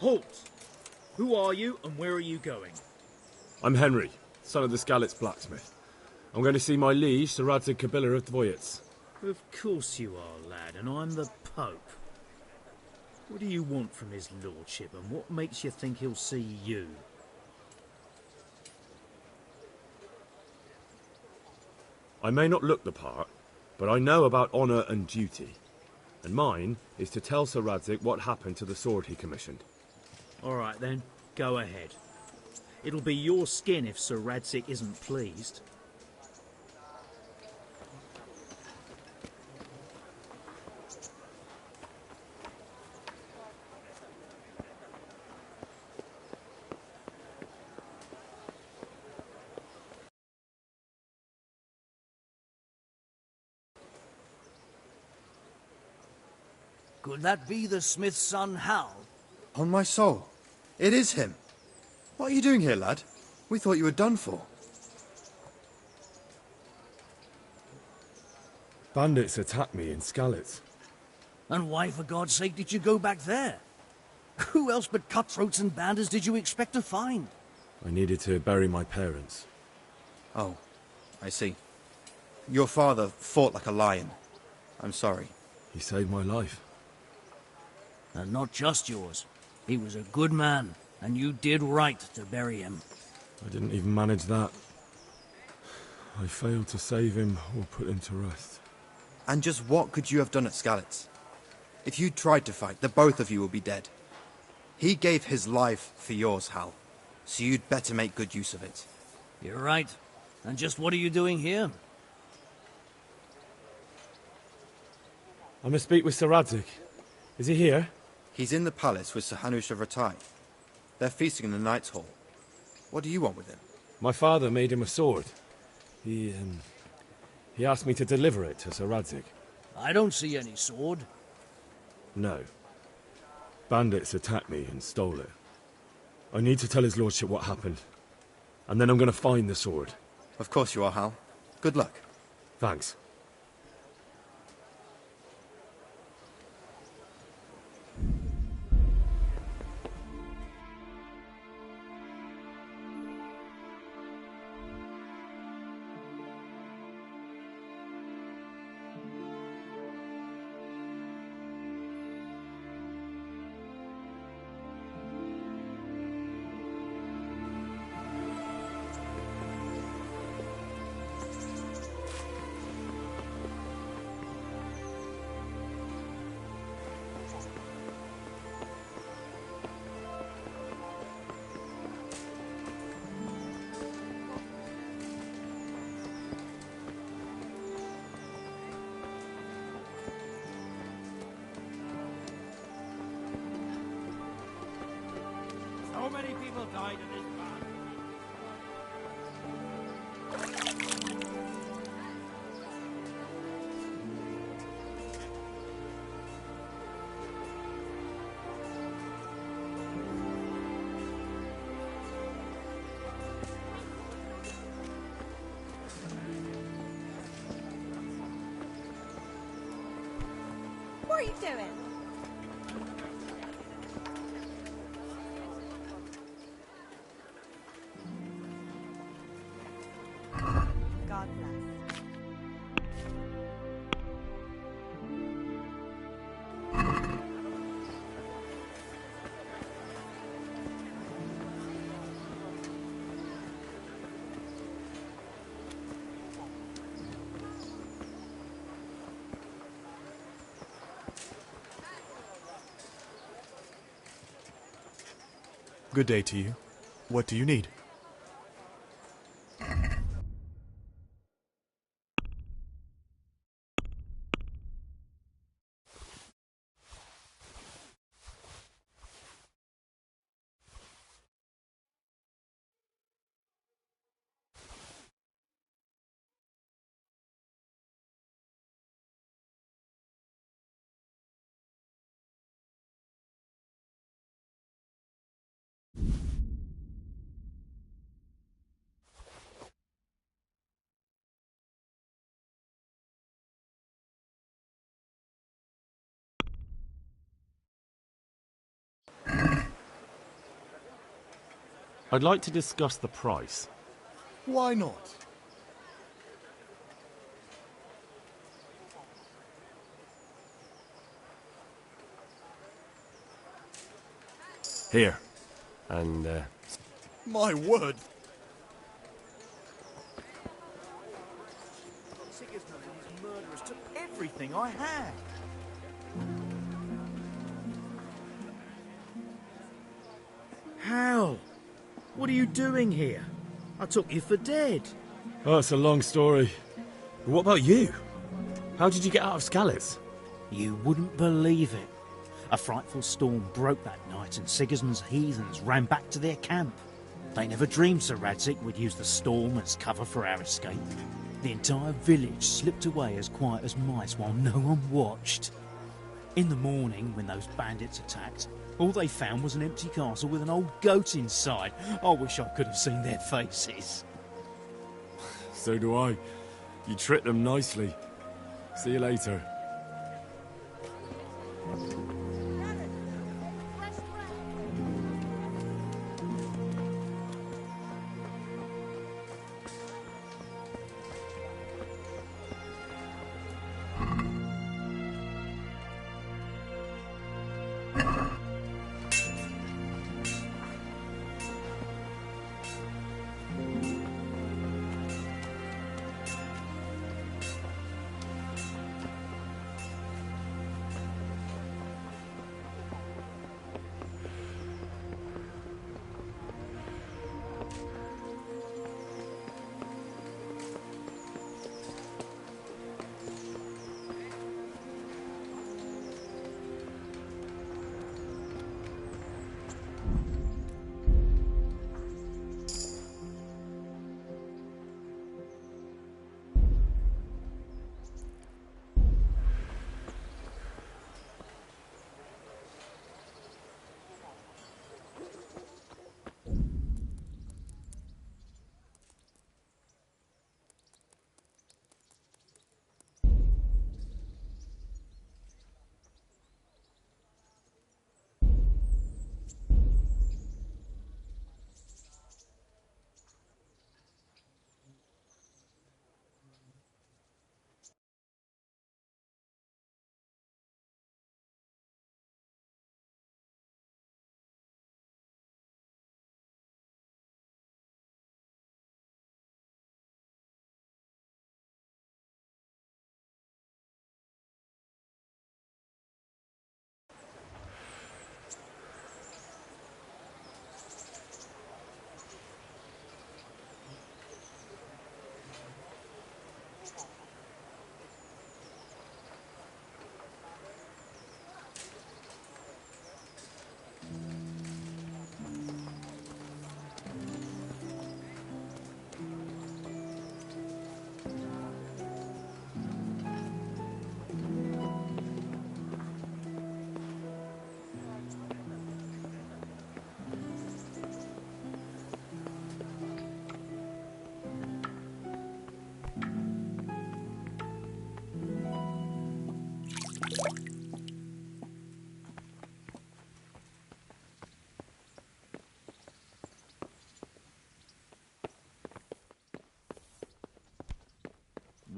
Halt! Who are you and where are you going? I'm Henry, son of the Skalitz blacksmith. I'm going to see my liege, Sir Radzig Kabila of Dvoyets. Of course you are, lad, and I'm the Pope. What do you want from his lordship, and what makes you think he'll see you? I may not look the part, but I know about honour and duty. And mine is to tell Sir Radzig what happened to the sword he commissioned. All right then, go ahead. It'll be your skin if Sir Radzig isn't pleased. Could that be the smith's son, Hal? On my soul, it is him. What are you doing here, lad? We thought you were done for. Bandits attacked me in Skalitz. And why, for God's sake, did you go back there? Who else but cutthroats and bandits did you expect to find? I needed to bury my parents. Oh, I see. Your father fought like a lion. I'm sorry. He saved my life. And not just yours. He was a good man, and you did right to bury him. I didn't even manage that. I failed to save him or put him to rest. And just what could you have done at Skalitz? If you tried to fight, the both of you will be dead. He gave his life for yours, Hal. So you'd better make good use of it. You're right. And just what are you doing here? I must speak with Sir Radzig. Is he here? He's in the palace with Sir Hanush of Ratai. They're feasting in the Knight's Hall. What do you want with him? My father made him a sword. He asked me to deliver it to Sir Radzig. I don't see any sword. No. Bandits attacked me and stole it. I need to tell his lordship what happened. And then I'm going to find the sword. Of course you are, Hal. Good luck. Thanks. So many people died in this battle. What are you doing? God bless. Good day to you. What do you need? I'd like to discuss the price. Why not? Here. And, My word. Sigismund and his murderers took everything I had. Hal, what are you doing here? I took you for dead. Oh, it's a long story. But what about you? How did you get out of Skalitz? You wouldn't believe it. A frightful storm broke that night and Sigismund's heathens ran back to their camp. They never dreamed Sir Radzig would use the storm as cover for our escape. The entire village slipped away as quiet as mice while no one watched. In the morning, when those bandits attacked, all they found was an empty castle with an old goat inside. I wish I could have seen their faces. So do I. You tricked them nicely. See you later.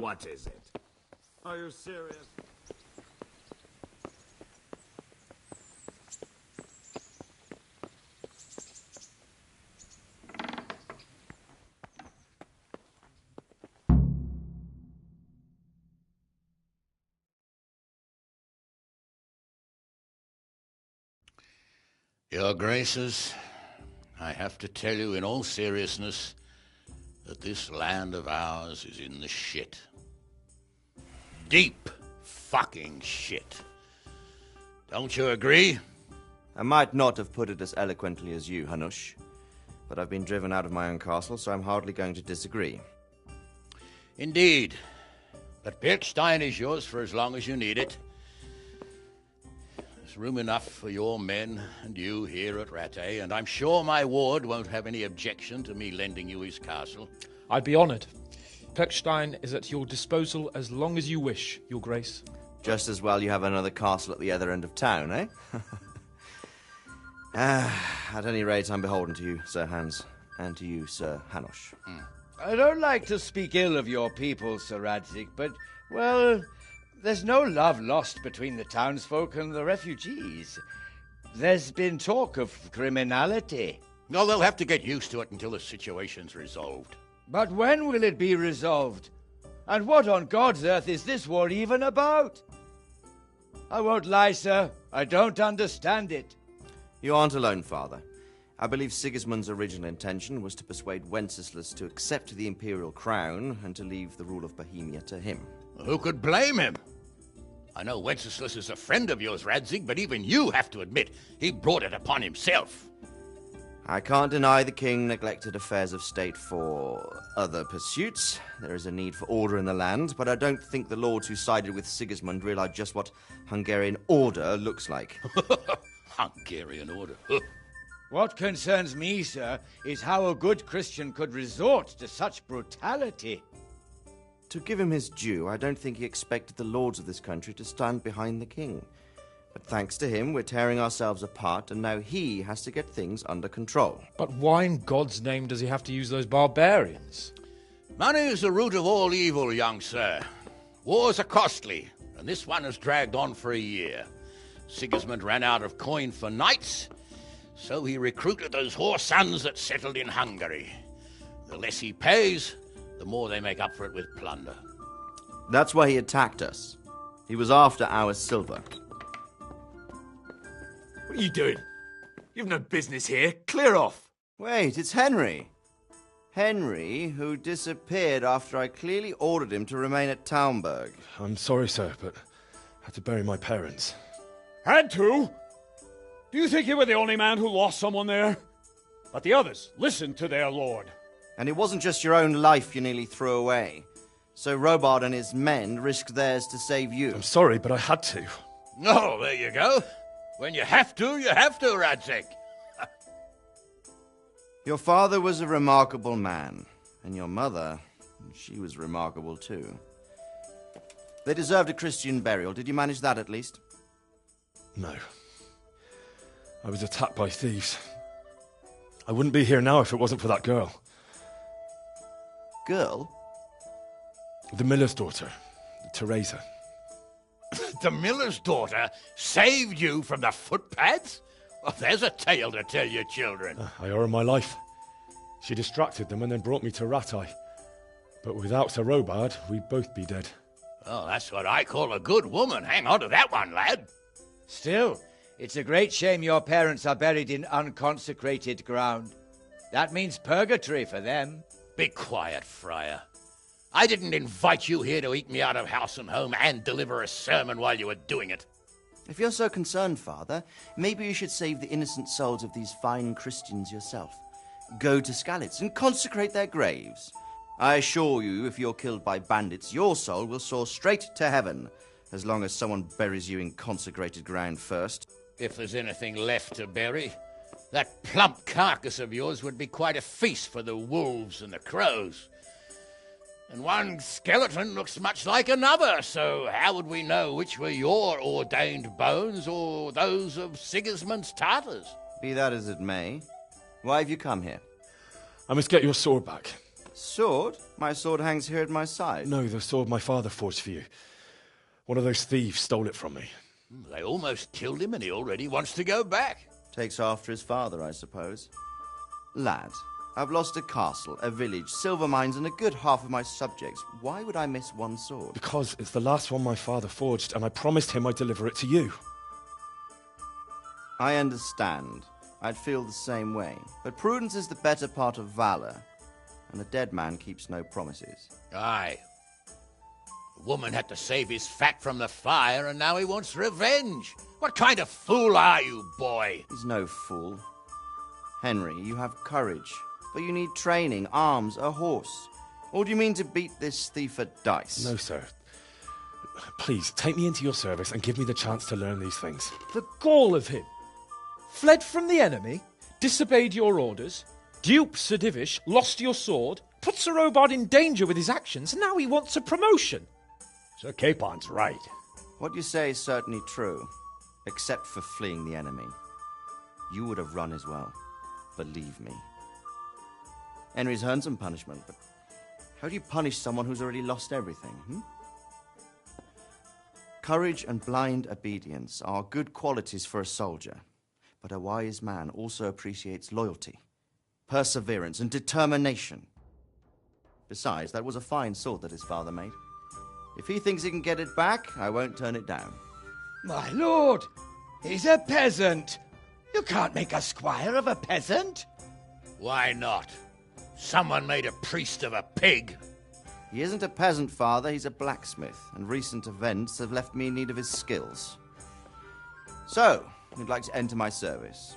What is it? Are you serious? Your Graces, I have to tell you in all seriousness that this land of ours is in the shit. Deep fucking shit. Don't you agree? I might not have put it as eloquently as you, Hanush, but I've been driven out of my own castle, so I'm hardly going to disagree. Indeed. But Pirkstein is yours for as long as you need it. There's room enough for your men and you here at Rattay, and I'm sure my ward won't have any objection to me lending you his castle. I'd be honoured. Pirkstein is at your disposal as long as you wish, Your Grace. Just as well you have another castle at the other end of town, eh? At any rate, I'm beholden to you, Sir Hans, and to you, Sir Hanush. I don't like to speak ill of your people, Sir Radzig, but, well, there's no love lost between the townsfolk and the refugees. There's been talk of criminality. No, they'll have to get used to it until the situation's resolved. But when will it be resolved? And what on God's earth is this war even about? I won't lie, sir. I don't understand it. You aren't alone, Father. I believe Sigismund's original intention was to persuade Wenceslas to accept the imperial crown and to leave the rule of Bohemia to him. Who could blame him? I know Wenceslas is a friend of yours, Radzig, but even you have to admit he brought it upon himself. I can't deny the king neglected affairs of state for other pursuits. There is a need for order in the land, but I don't think the lords who sided with Sigismund realized just what Hungarian order looks like. Hungarian order? What concerns me, sir, is how a good Christian could resort to such brutality. To give him his due, I don't think he expected the lords of this country to stand behind the king. But thanks to him, we're tearing ourselves apart, and now he has to get things under control. But why in God's name does he have to use those barbarians? Money is the root of all evil, young sir. Wars are costly, and this one has dragged on for a year. Sigismund ran out of coin for knights, so he recruited those whore sons that settled in Hungary. The less he pays, the more they make up for it with plunder. That's why he attacked us. He was after our silver. What are you doing? You've no business here. Clear off. Wait, it's Henry. Henry, who disappeared after I clearly ordered him to remain at Taunberg. I'm sorry, sir, but I had to bury my parents. Had to? Do you think you were the only man who lost someone there? But the others listened to their lord. And it wasn't just your own life you nearly threw away. So Robard and his men risked theirs to save you. I'm sorry, but I had to. Oh, there you go. When you have to, Radzig. Your father was a remarkable man, and your mother, she was remarkable too. They deserved a Christian burial. Did you manage that at least? No. I was attacked by thieves. I wouldn't be here now if it wasn't for that girl. Girl? The miller's daughter, Teresa. The miller's daughter saved you from the footpads? Well, there's a tale to tell your children. I owe her my life. She distracted them and then brought me to Rattay. But without Sir Robard, we'd both be dead. Oh, that's what I call a good woman. Hang on to that one, lad. Still, it's a great shame your parents are buried in unconsecrated ground. That means purgatory for them. Be quiet, friar. I didn't invite you here to eat me out of house and home and deliver a sermon while you were doing it. If you're so concerned, Father, maybe you should save the innocent souls of these fine Christians yourself. Go to Skalitz and consecrate their graves. I assure you, if you're killed by bandits, your soul will soar straight to heaven, as long as someone buries you in consecrated ground first. If there's anything left to bury, that plump carcass of yours would be quite a feast for the wolves and the crows. And one skeleton looks much like another, so how would we know which were your ordained bones or those of Sigismund's Tartars? Be that as it may, why have you come here? I must get your sword back. Sword? My sword hangs here at my side. No, the sword my father forged for you. One of those thieves stole it from me. They almost killed him and he already wants to go back. Takes after his father, I suppose. Lad, I've lost a castle, a village, silver mines, and a good half of my subjects. Why would I miss one sword? Because it's the last one my father forged, and I promised him I'd deliver it to you. I understand. I'd feel the same way. But prudence is the better part of valor, and a dead man keeps no promises. Aye. The woman had to save his fat from the fire, and now he wants revenge. What kind of fool are you, boy? He's no fool. Henry, you have courage, but you need training, arms, a horse. Or do you mean to beat this thief at dice? No, sir. Please, take me into your service and give me the chance to learn these things. The gall of him. Fled from the enemy, disobeyed your orders, duped Sir Divish, lost your sword, put Sir Robard in danger with his actions, and now he wants a promotion. Sir Capon's right. What you say is certainly true, except for fleeing the enemy. you would have run as well. Believe me. Henry's earned some punishment, but how do you punish someone who's already lost everything, Courage and blind obedience are good qualities for a soldier, but a wise man also appreciates loyalty, perseverance, and determination. Besides, that was a fine sword that his father made. If he thinks he can get it back, I won't turn it down. My lord, he's a peasant. You can't make a squire of a peasant. Why not? Someone made a priest of a pig. He isn't a peasant, father. He's a blacksmith, and recent events have left me in need of his skills. So, you'd like to enter my service?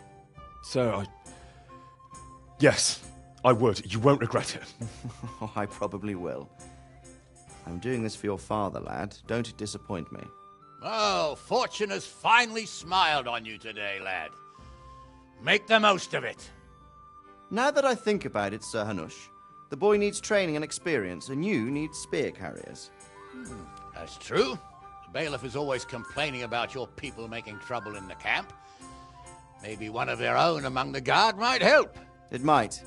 Sir, Yes, I would. You won't regret it. I probably will. I'm doing this for your father, lad. Don't disappoint me. Oh, fortune has finally smiled on you today, lad. Make the most of it. Now that I think about it, Sir Hanush, the boy needs training and experience, and you need spear carriers. That's true. The bailiff is always complaining about your people making trouble in the camp. Maybe one of their own among the guard might help. It might.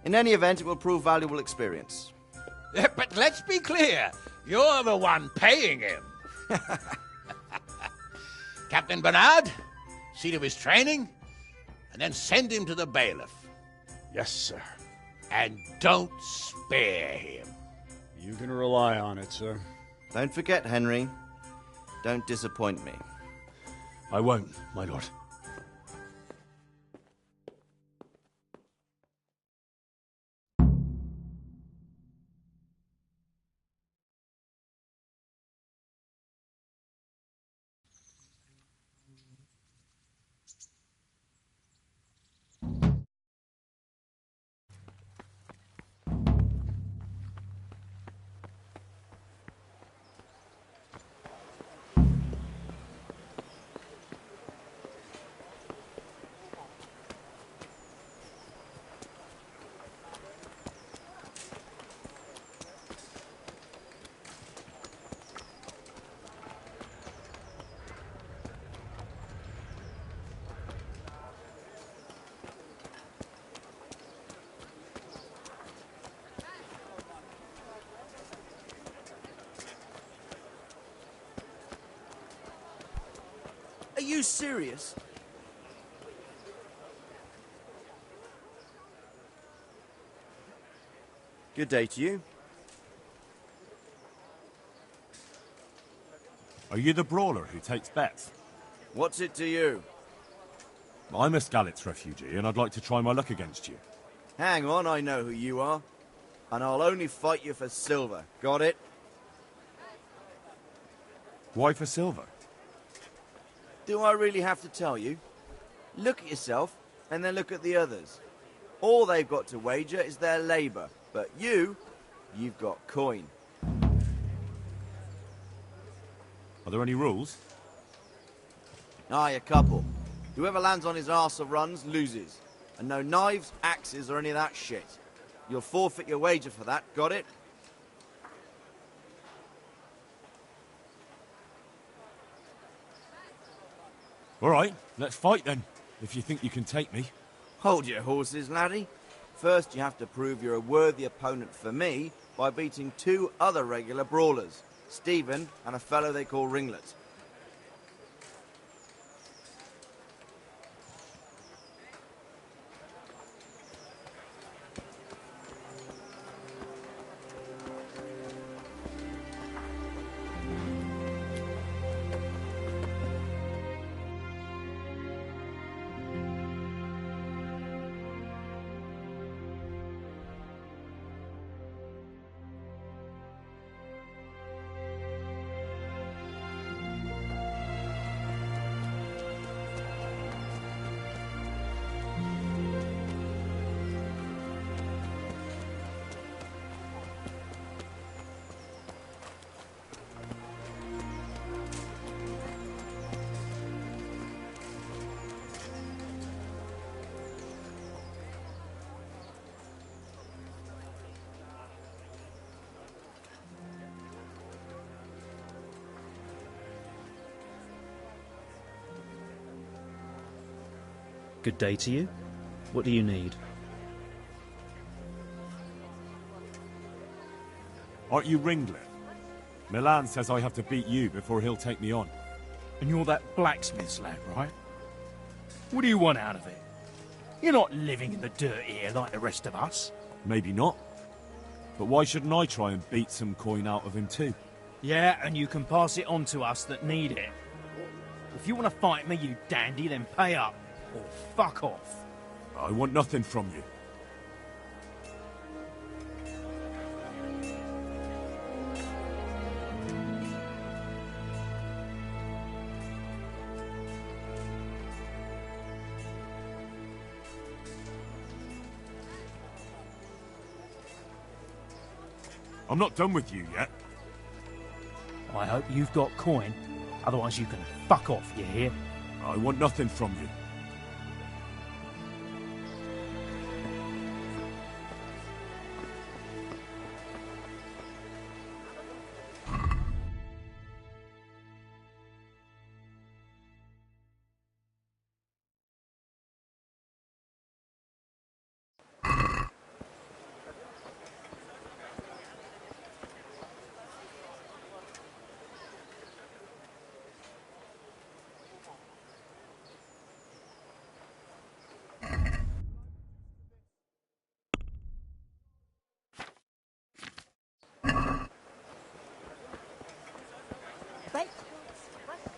In any event, it will prove valuable experience. But let's be clear. You're the one paying him. Captain Bernard, see to his training, and then send him to the bailiff. Yes, sir. And don't spare him. You can rely on it, sir. Don't forget, Henry. Don't disappoint me. I won't, my lord. Are you serious? Good day to you. Are you the brawler who takes bets? What's it to you? I'm a Skalitz refugee, and I'd like to try my luck against you. Hang on, I know who you are. And I'll only fight you for silver. Got it? Why for silver? Do I really have to tell you? Look at yourself, and then look at the others. All they've got to wager is their labour. But you've got coin. Are there any rules? Aye, a couple. Whoever lands on his arse or runs, loses. And no knives, axes, or any of that shit. You'll forfeit your wager for that, got it? All right, let's fight then, if you think you can take me. Hold your horses, laddie. First, you have to prove you're a worthy opponent for me by beating two other regular brawlers, Stephen and a fellow they call Ringlet. Good day to you. What do you need? Aren't you Ringlet? Milan says I have to beat you before he'll take me on. And you're that blacksmith's lad, right? What do you want out of it? You're not living in the dirt here like the rest of us. Maybe not. But why shouldn't I try and beat some coin out of him too? Yeah, and you can pass it on to us that need it. If you want to fight me, you dandy, then pay up. Or fuck off. I want nothing from you. I'm not done with you yet. I hope you've got coin. Otherwise you can fuck off, you hear? I want nothing from you.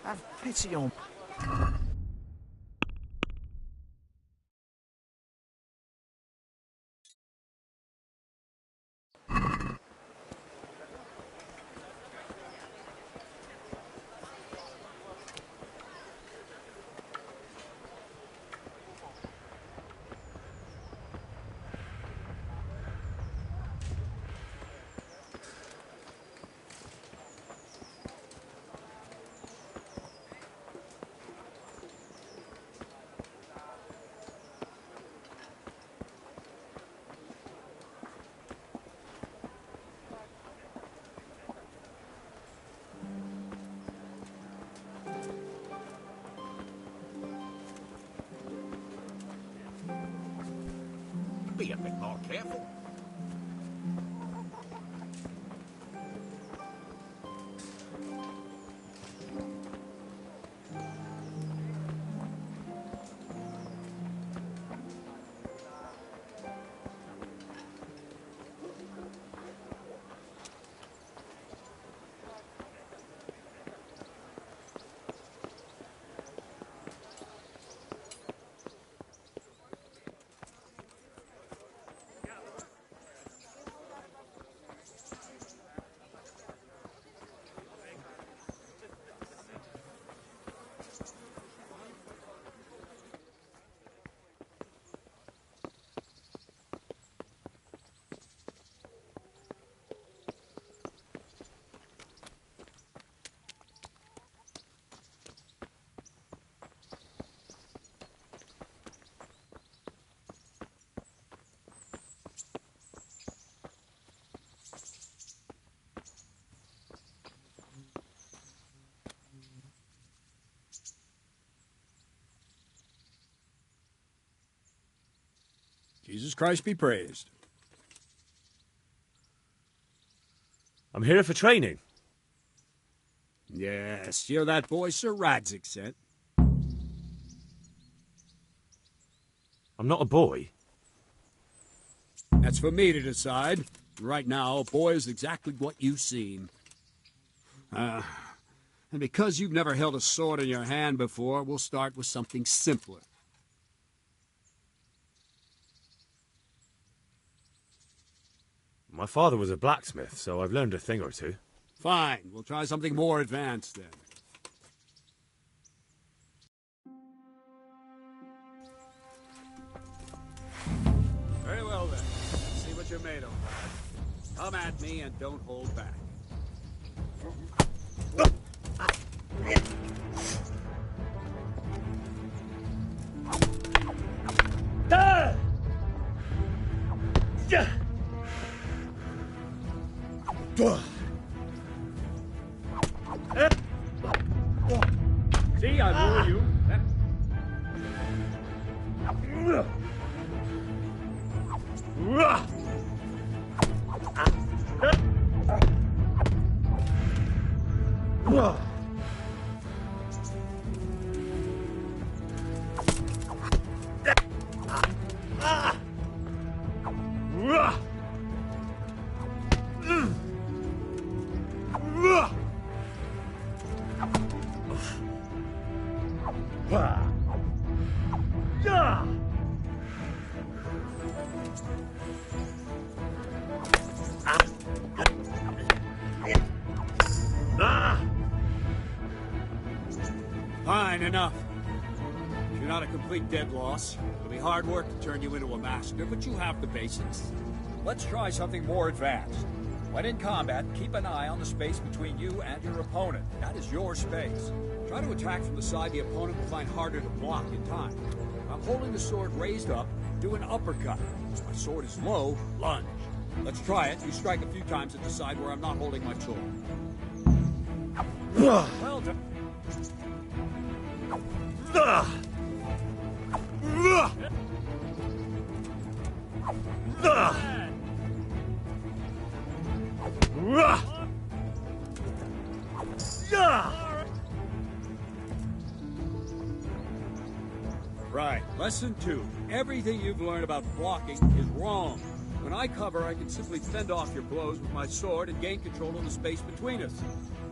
Have pity on... Be a bit more careful. Jesus Christ be praised. I'm here for training. Yes, you're that boy Sir Radzik sent. I'm not a boy. That's for me to decide. Right now, a boy is exactly what you seem. And because you've never held a sword in your hand before, we'll start with something simpler. My father was a blacksmith, so I've learned a thing or two. Fine, we'll try something more advanced then. Very well then. Let's see what you're made of. Come at me and don't hold back. See, I warned you. Fine, enough. You're not a complete dead loss. It'll be hard work to turn you into a master, but you have the basics. Let's try something more advanced. When in combat, keep an eye on the space between you and your opponent. That is your space. Try to attack from the side the opponent will find harder to block in time. If I'm holding the sword raised up, do an uppercut. If my sword is low, lunge. Let's try it. You strike a few times at the side where I'm not holding my sword. Well done. Right. Lesson 2. Everything you've learned about blocking is wrong. When I cover, I can simply fend off your blows with my sword and gain control of the space between us.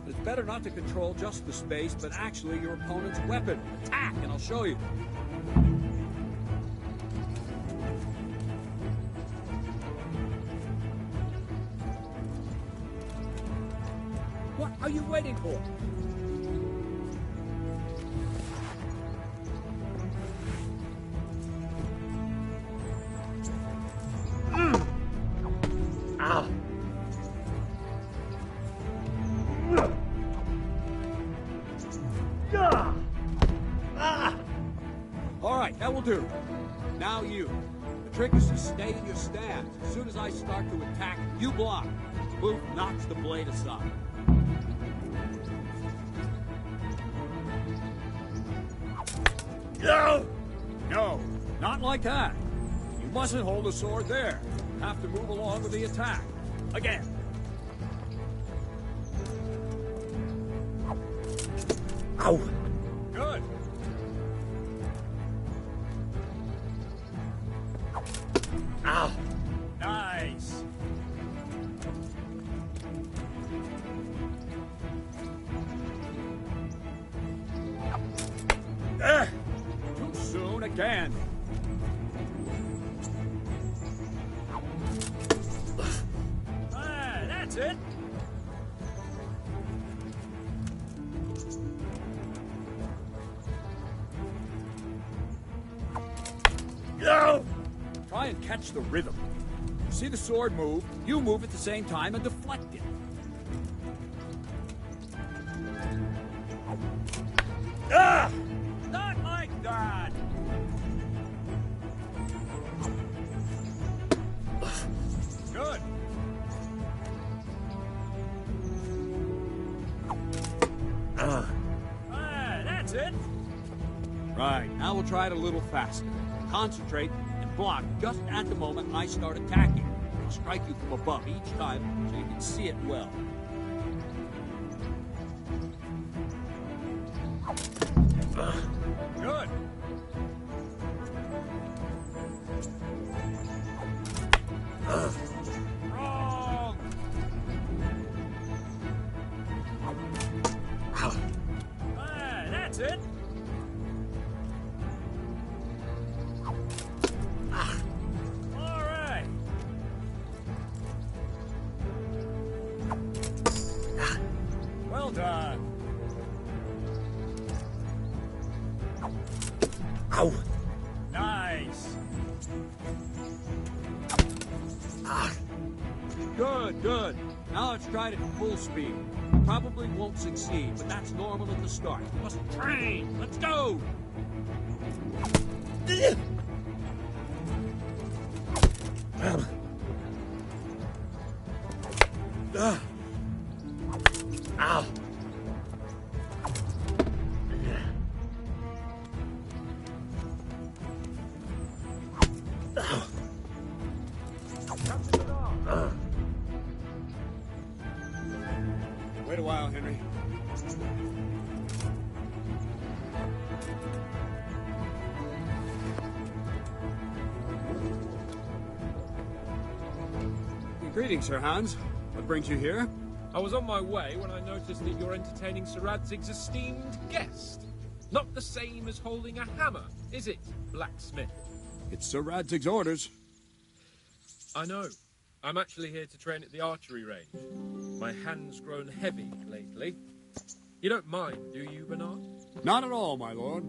But it's better not to control just the space, but actually your opponent's weapon. Attack, and I'll show you. What are you waiting for? All right, that will do. Now you. The trick is to stay in your stance. As soon as I start to attack, you block. Move knocks the blade aside. No! No, not like that. You mustn't hold the sword there. You have to move along with the attack. Again. Ow! Good. Ow! Nice. Too soon again. That's it. No! Try and catch the rhythm. You see the sword move, you move at the same time and deflect it. Ah! Not like that! Good. That's it. Right, now we'll try it a little faster. Concentrate and block just at the moment I start attacking. I'll strike you from above each time so you can see it well. Good. Wrong. That's it. All right. Well done. Ow. Nice. Good, good. Now let's try it at full speed. Probably won't succeed, but that's normal at the start. You must train. Let's go. Ow. Wait a while, Henry. Greetings, Sir Hans. What brings you here? I was on my way when I noticed that you're entertaining Sir Radzig's esteemed guest. Not the same as holding a hammer, is it, blacksmith? It's Sir Radzig's orders. I know. I'm actually here to train at the archery range. My hand's grown heavy lately. You don't mind, do you, Bernard? Not at all, my lord.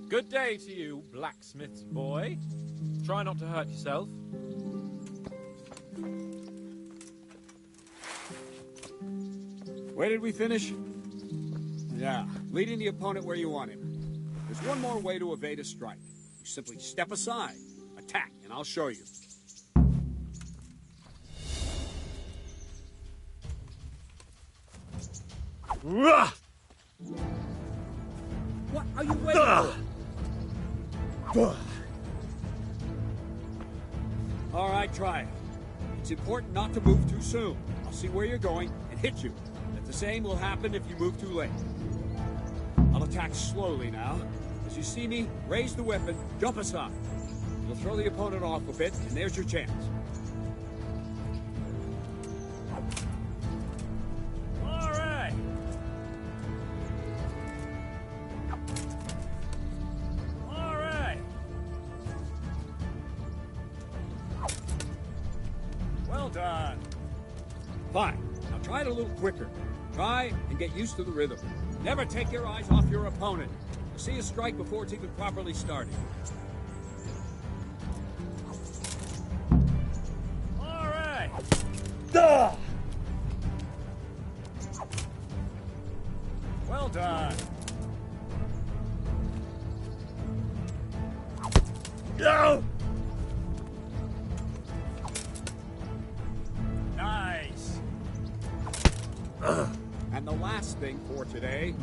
Good day to you, blacksmith's boy. Try not to hurt yourself. Where did we finish? Yeah, leading the opponent where you want him. There's one more way to evade a strike. You simply step aside, attack, and I'll show you. What are you waiting for? All right, try it. It's important not to move too soon. I'll see where you're going and hit you. The same will happen if you move too late. I'll attack slowly now. As you see me, raise the weapon, jump aside. You'll throw the opponent off a bit, and there's your chance. All right. All right. Well done. Fine. Now try it a little quicker. Try and get used to the rhythm. Never take your eyes off your opponent. You'll see a strike before it's even properly started. All right. Well done. No! Nice. And the last thing for today,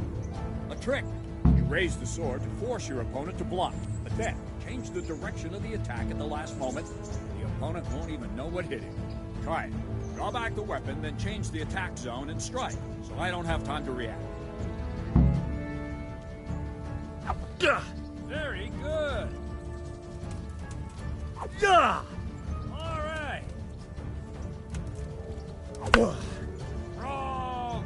a trick. You raise the sword to force your opponent to block, but then change the direction of the attack at the last moment. The opponent won't even know what hit him. Try it. Draw back the weapon, then change the attack zone and strike, so I don't have time to react. Very good. All right. Wrong.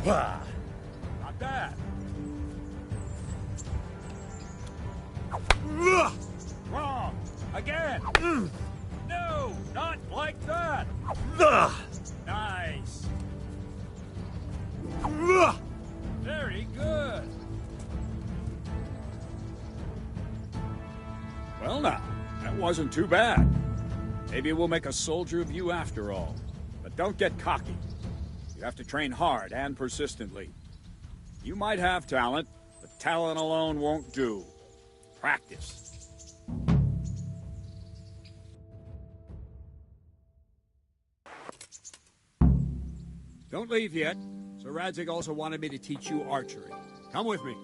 Not bad. Wrong. Again. No, not like that. Nice. Very good. Well now, that wasn't too bad. Maybe we'll make a soldier of you after all. But don't get cocky. You have to train hard and persistently. You might have talent, but talent alone won't do. Practice. Don't leave yet. Sir Radzig also wanted me to teach you archery. Come with me.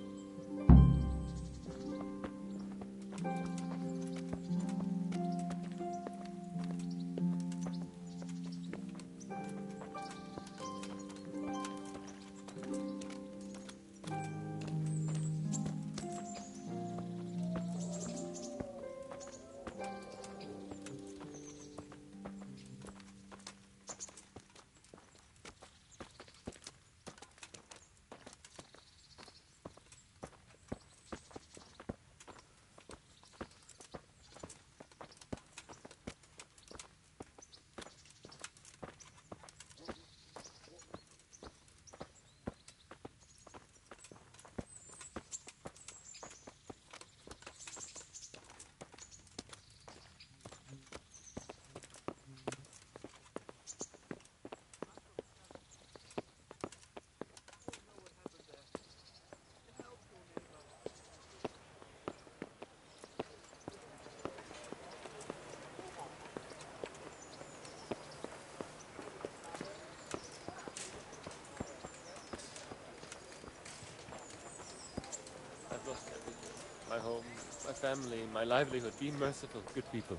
my home, my family, my livelihood. Be merciful, good people.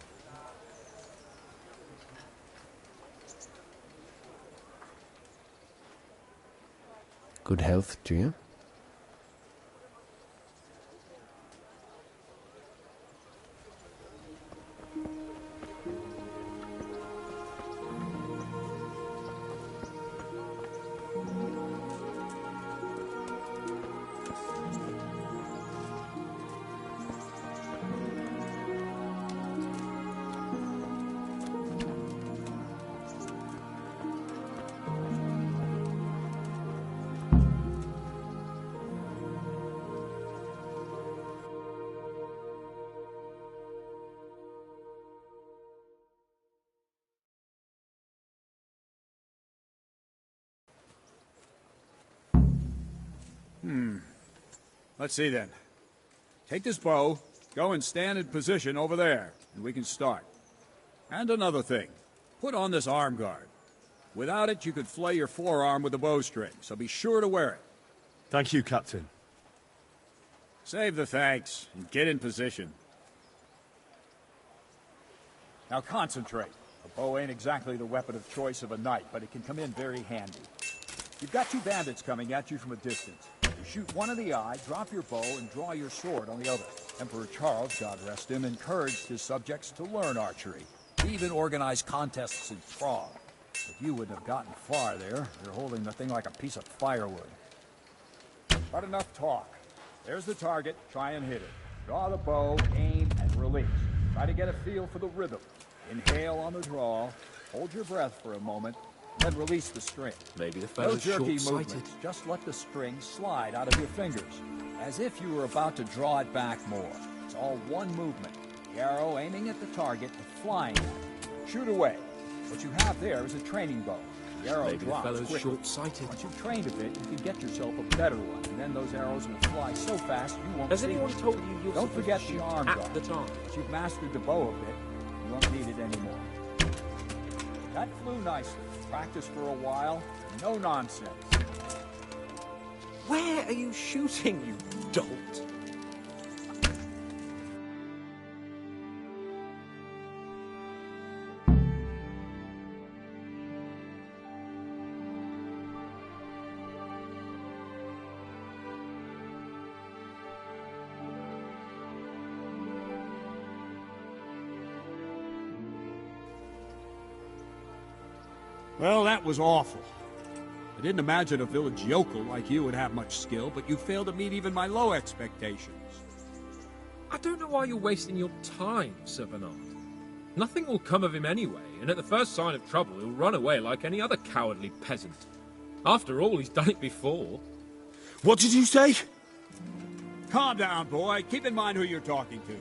Good health to you. Let's see then. Take this bow, go and stand in position over there, and we can start. And another thing, put on this arm guard. Without it, you could flay your forearm with a bowstring, so be sure to wear it. Thank you, Captain. Save the thanks, and get in position. Now concentrate. A bow ain't exactly the weapon of choice of a knight, but it can come in very handy. You've got two bandits coming at you from a distance. You shoot one in the eye, drop your bow, and draw your sword on the other. Emperor Charles, God rest him, encouraged his subjects to learn archery. He even organized contests in Prague. But you wouldn't have gotten far there. You're holding the thing like a piece of firewood. But enough talk. There's the target. Try and hit it. Draw the bow, aim, and release. Try to get a feel for the rhythm. Inhale on the draw. Hold your breath for a moment. Then release the string. Maybe the No fellow's jerky short-sighted. movements. Just let the string slide out of your fingers, as if you were about to draw it back more. It's all one movement. The arrow aiming at the target and flying at it. Shoot away. What you have there is a training bow. The arrow Maybe the drops fellow's quickly. short-sighted. Once you've trained a bit, you can get yourself a better one, and then those arrows will fly so fast you won't Has see anyone them. told you you're Don't supposed forget to the shoot arm at guard. the target? Once you've mastered the bow a bit, you won't need it anymore. That flew nicely. Practice for a while. No nonsense. Where are you shooting, you dolt? Well, that was awful. I didn't imagine a village yokel like you would have much skill, but you failed to meet even my low expectations. I don't know why you're wasting your time, Sir Bernard. Nothing will come of him anyway, and at the first sign of trouble he'll run away like any other cowardly peasant. After all, he's done it before. What did you say? Calm down, boy. Keep in mind who you're talking to.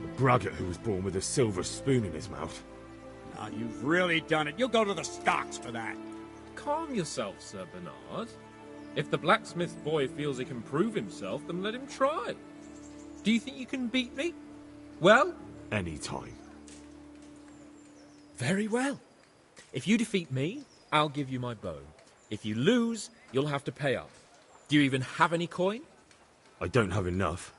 The braggart who was born with a silver spoon in his mouth. Now, you've really done it. You'll go to the stocks for that. Calm yourself, Sir Bernard. If the blacksmith boy feels he can prove himself, then let him try. Do you think you can beat me? Well? Any time. Very well. If you defeat me, I'll give you my bow. If you lose, you'll have to pay up. Do you even have any coin? I don't have enough.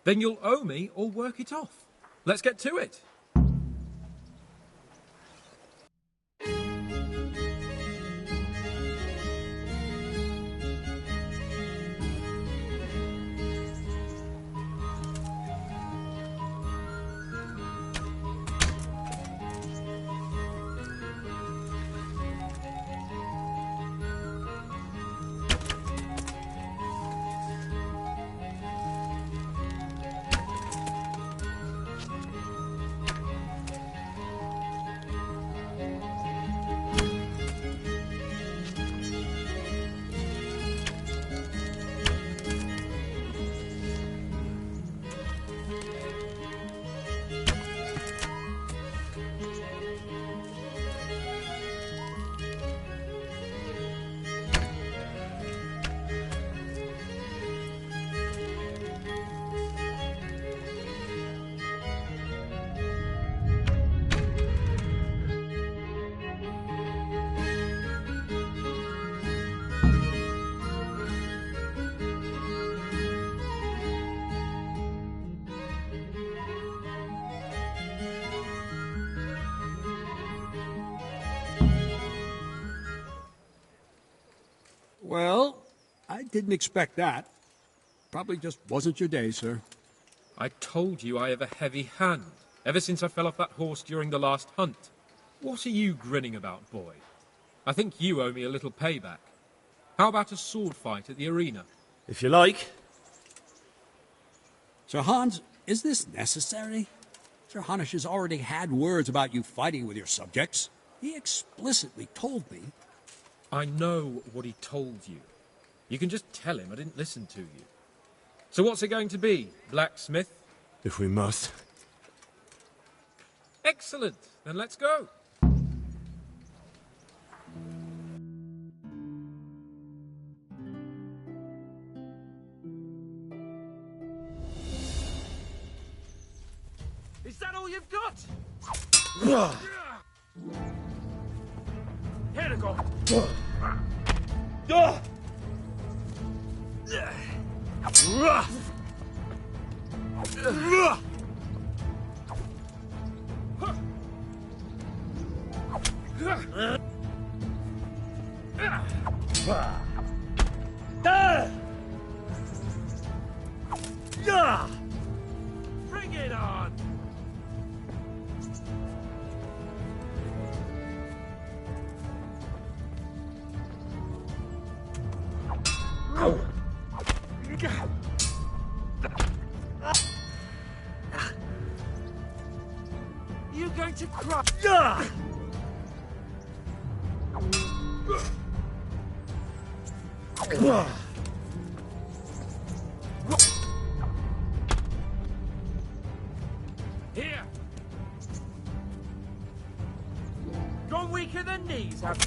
Then you'll owe me or work it off. Let's get to it. didn't expect that. Probably just wasn't your day, sir. I told you I have a heavy hand, ever since I fell off that horse during the last hunt. What are you grinning about, boy? I think you owe me a little payback. How about a sword fight at the arena? If you like. Sir Hans, is this necessary? Sir Hanush has already had words about you fighting with your subjects. He explicitly told me. I know what he told you. You can just tell him I didn't listen to you. So what's it going to be, blacksmith? If we must. Excellent. Then let's go. Is that all you've got? Here to go. Bring it on! You going to cry? Here. Gone weaker than knees, have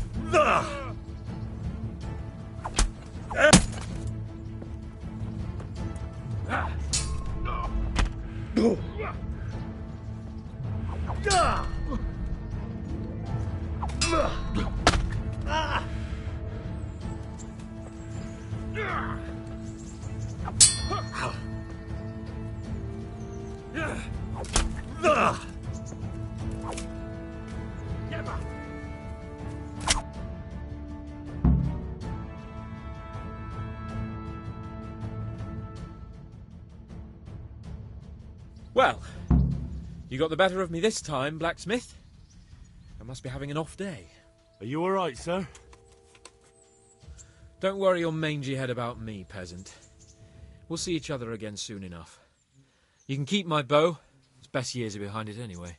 Well, you got the better of me this time, blacksmith. I must be having an off day. Are you all right, sir? Don't worry your mangy head about me, peasant. We'll see each other again soon enough. You can keep my bow. Its best years are behind it anyway.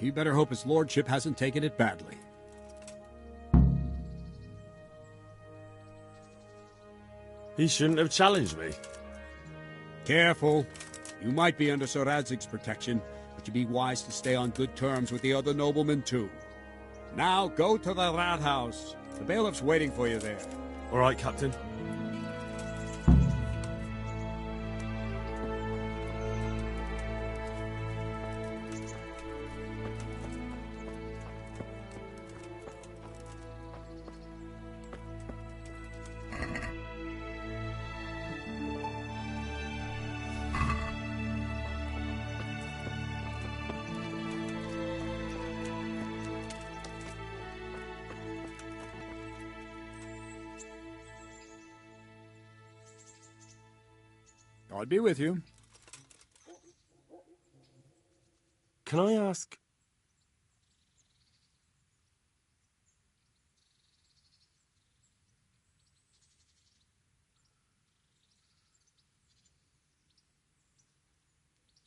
You better hope his lordship hasn't taken it badly. He shouldn't have challenged me. Careful. You might be under Sir Radzig's protection, but you'd be wise to stay on good terms with the other noblemen too. Now go to the rat house. The bailiff's waiting for you there. All right, Captain. God be with you. Can I ask...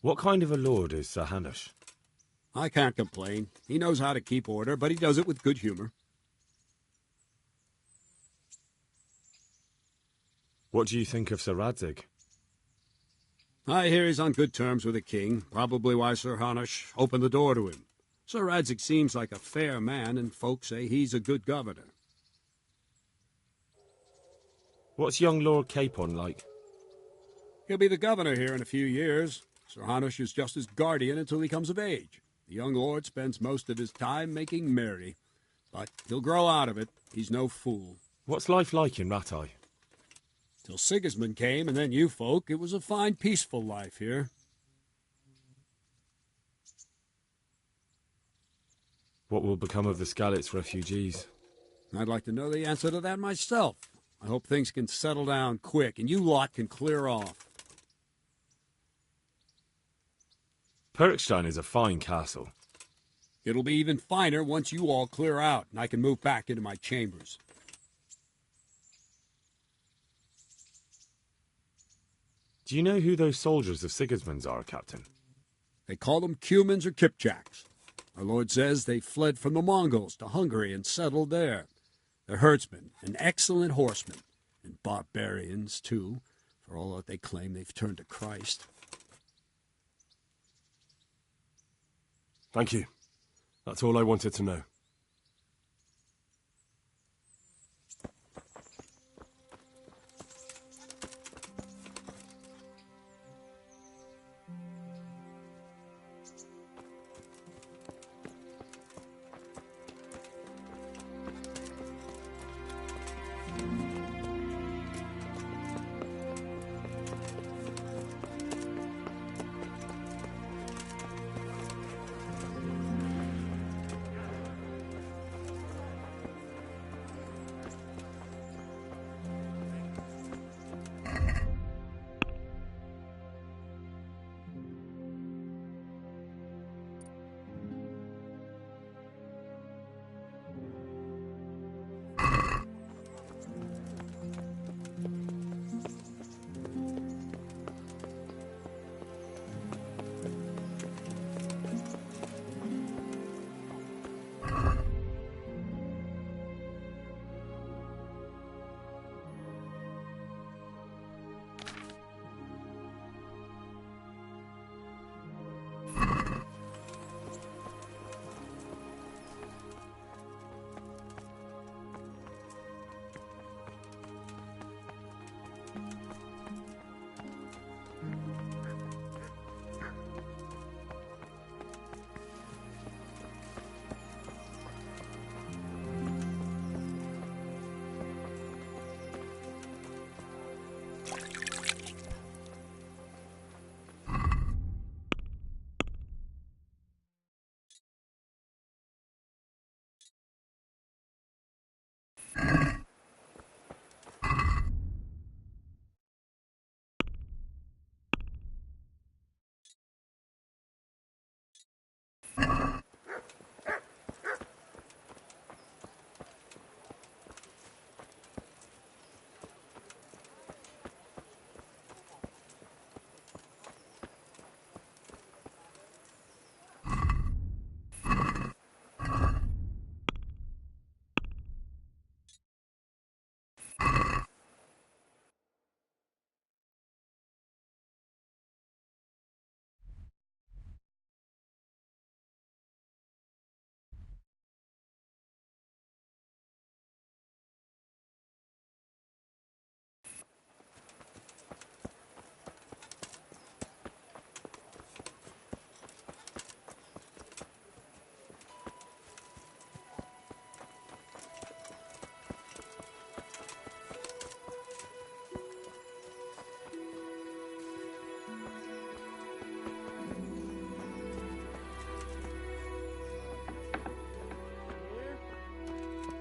What kind of a lord is Sir Hanush? I can't complain. He knows how to keep order, but he does it with good humor. What do you think of Sir Radzig? I hear he's on good terms with the king, probably why Sir Hanush opened the door to him. Sir Radzig seems like a fair man, and folks say he's a good governor. What's young Lord Capon like? He'll be the governor here in a few years. Sir Hanush is just his guardian until he comes of age. The young lord spends most of his time making merry. But he'll grow out of it. He's no fool. What's life like in Rattay? Till Sigismund came, and then you folk, it was a fine, peaceful life here. What will become of the Skalitz refugees? I'd like to know the answer to that myself. I hope things can settle down quick, and you lot can clear off. Perkstein is a fine castle. It'll be even finer once you all clear out, and I can move back into my chambers. Do you know who those soldiers of Sigismund's are, Captain? They call them Cumans or Kipchaks. Our lord says they fled from the Mongols to Hungary and settled there. They're herdsmen and excellent horsemen, and barbarians, too, for all that they claim they've turned to Christ. Thank you. That's all I wanted to know.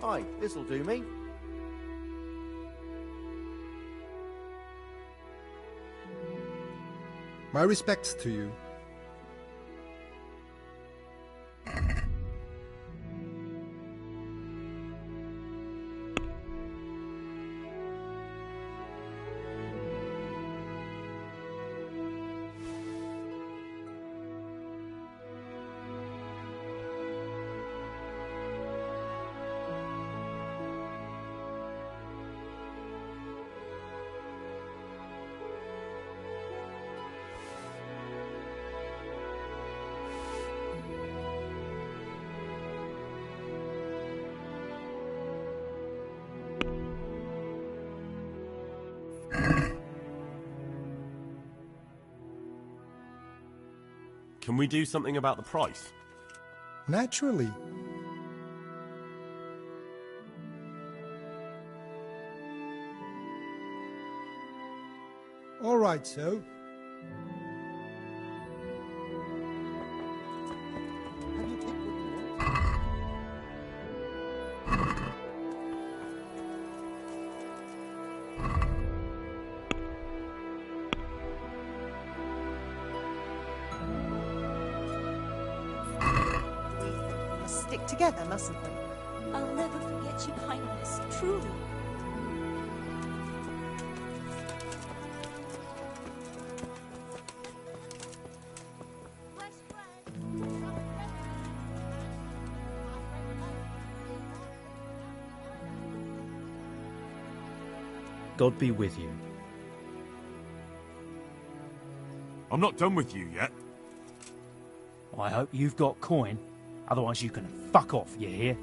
Aye, this'll do me. My respects to you. Can we do something about the price? Naturally. All right, so. Stick together, mustn't we? I'll never forget your kindness, truly. God be with you. I'm not done with you yet. I hope you've got coin. Otherwise you can fuck off, you hear?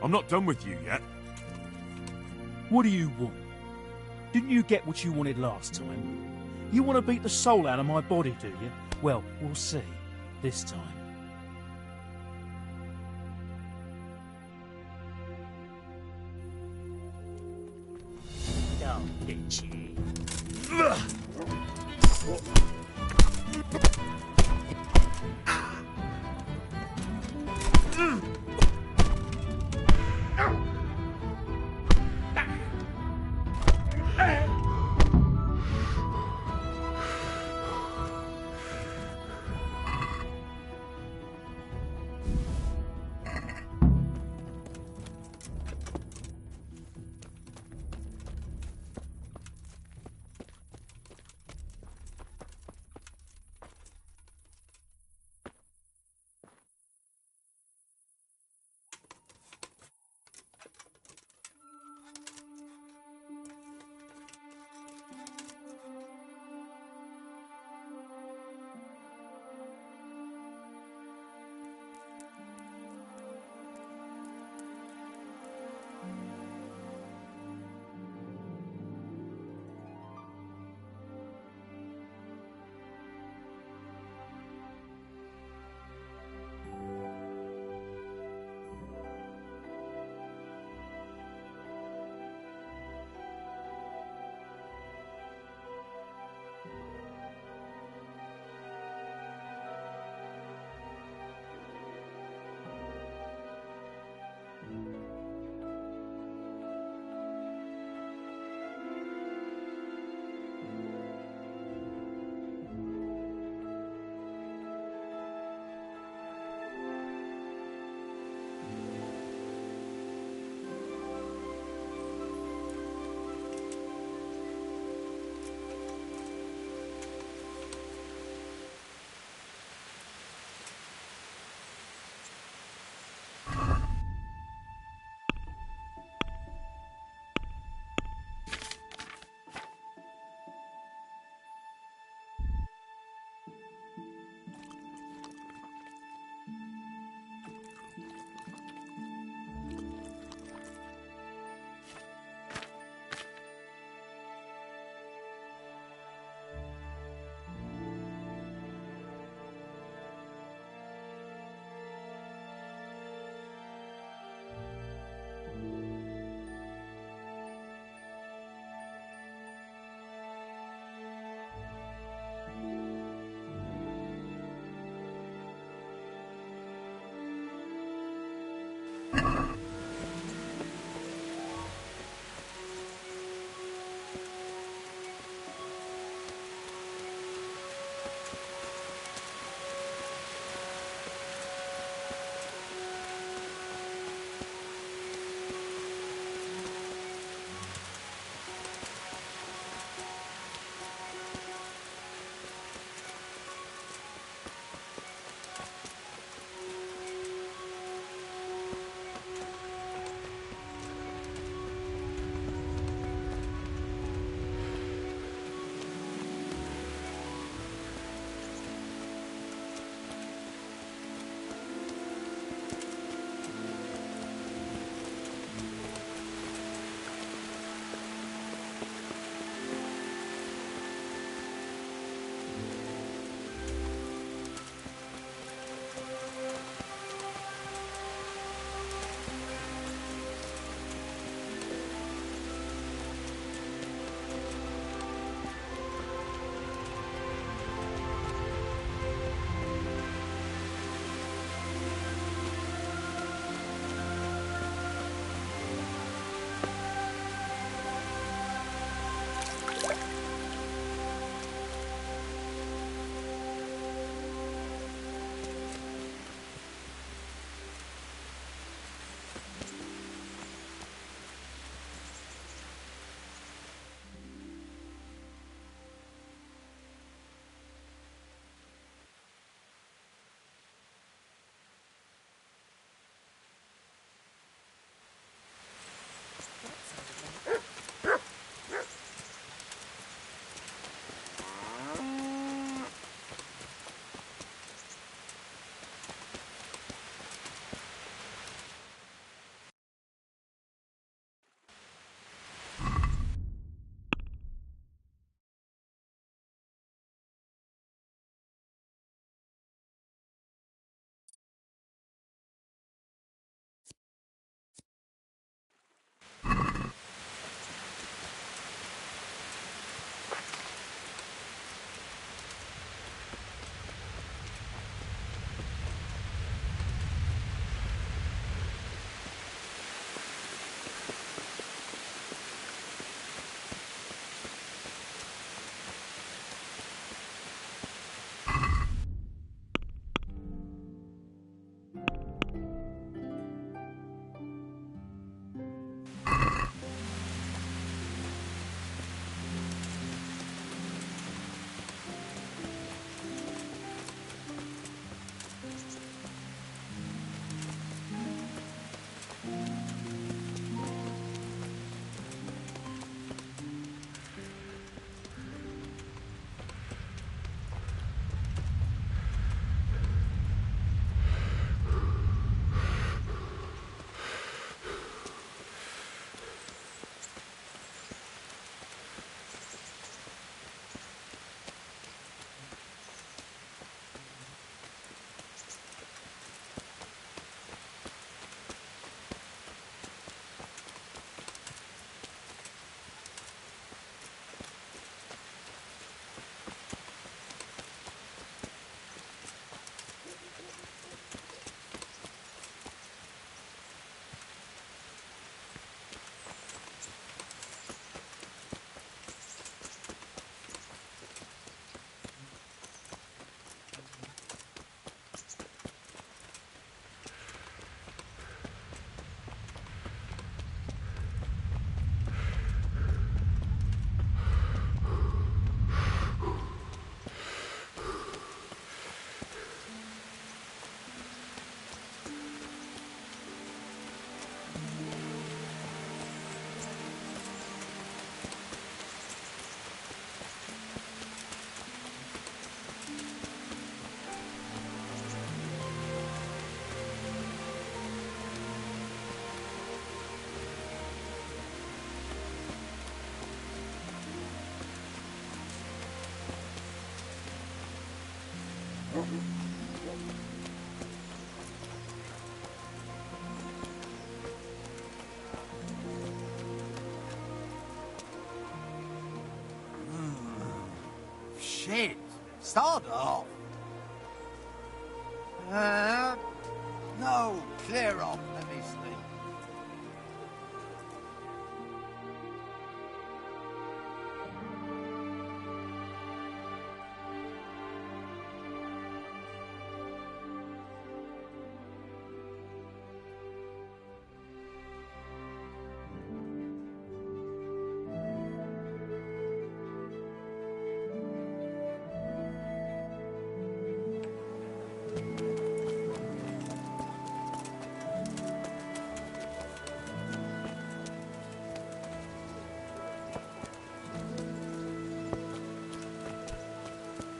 I'm not done with you yet. What do you want? Didn't you get what you wanted last time? You want to beat the soul out of my body, do you? Well, we'll see. This time. Oh, bitchy. shit. Start off. No, clear off. Let me sleep.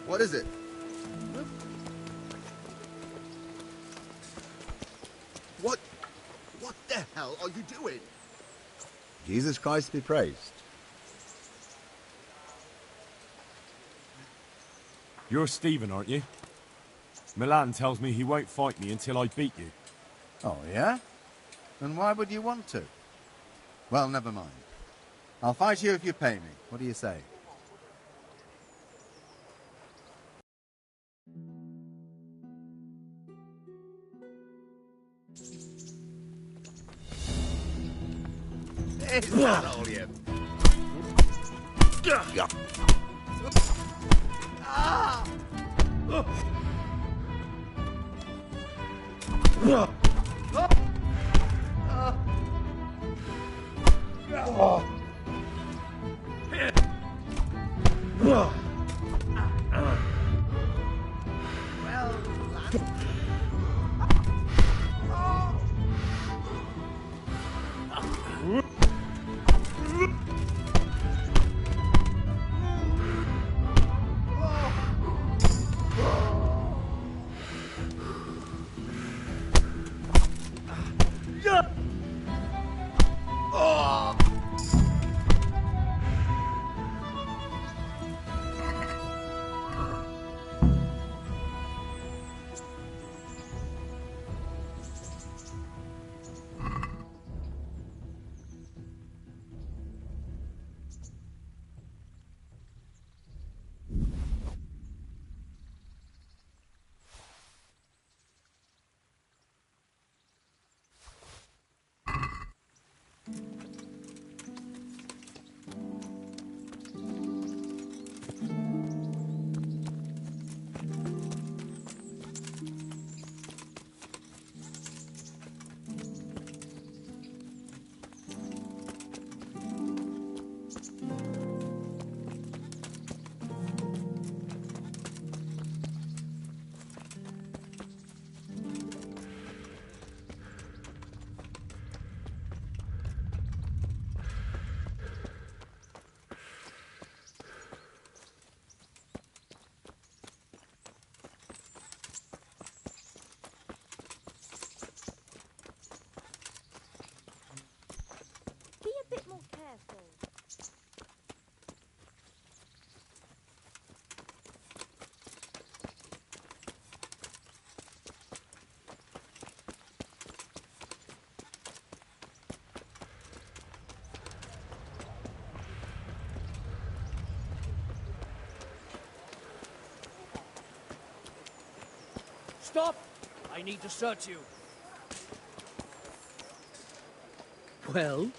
What is it? What the hell are you doing? Jesus Christ be praised. You're Stephen, aren't you? Milan tells me he won't fight me until I beat you. Oh, yeah? And why would you want to? Well, never mind. I'll fight you if you pay me. What do you say? Is that all you? Yeah. Ah! Be a bit more careful. Stop! I need to search you. Well?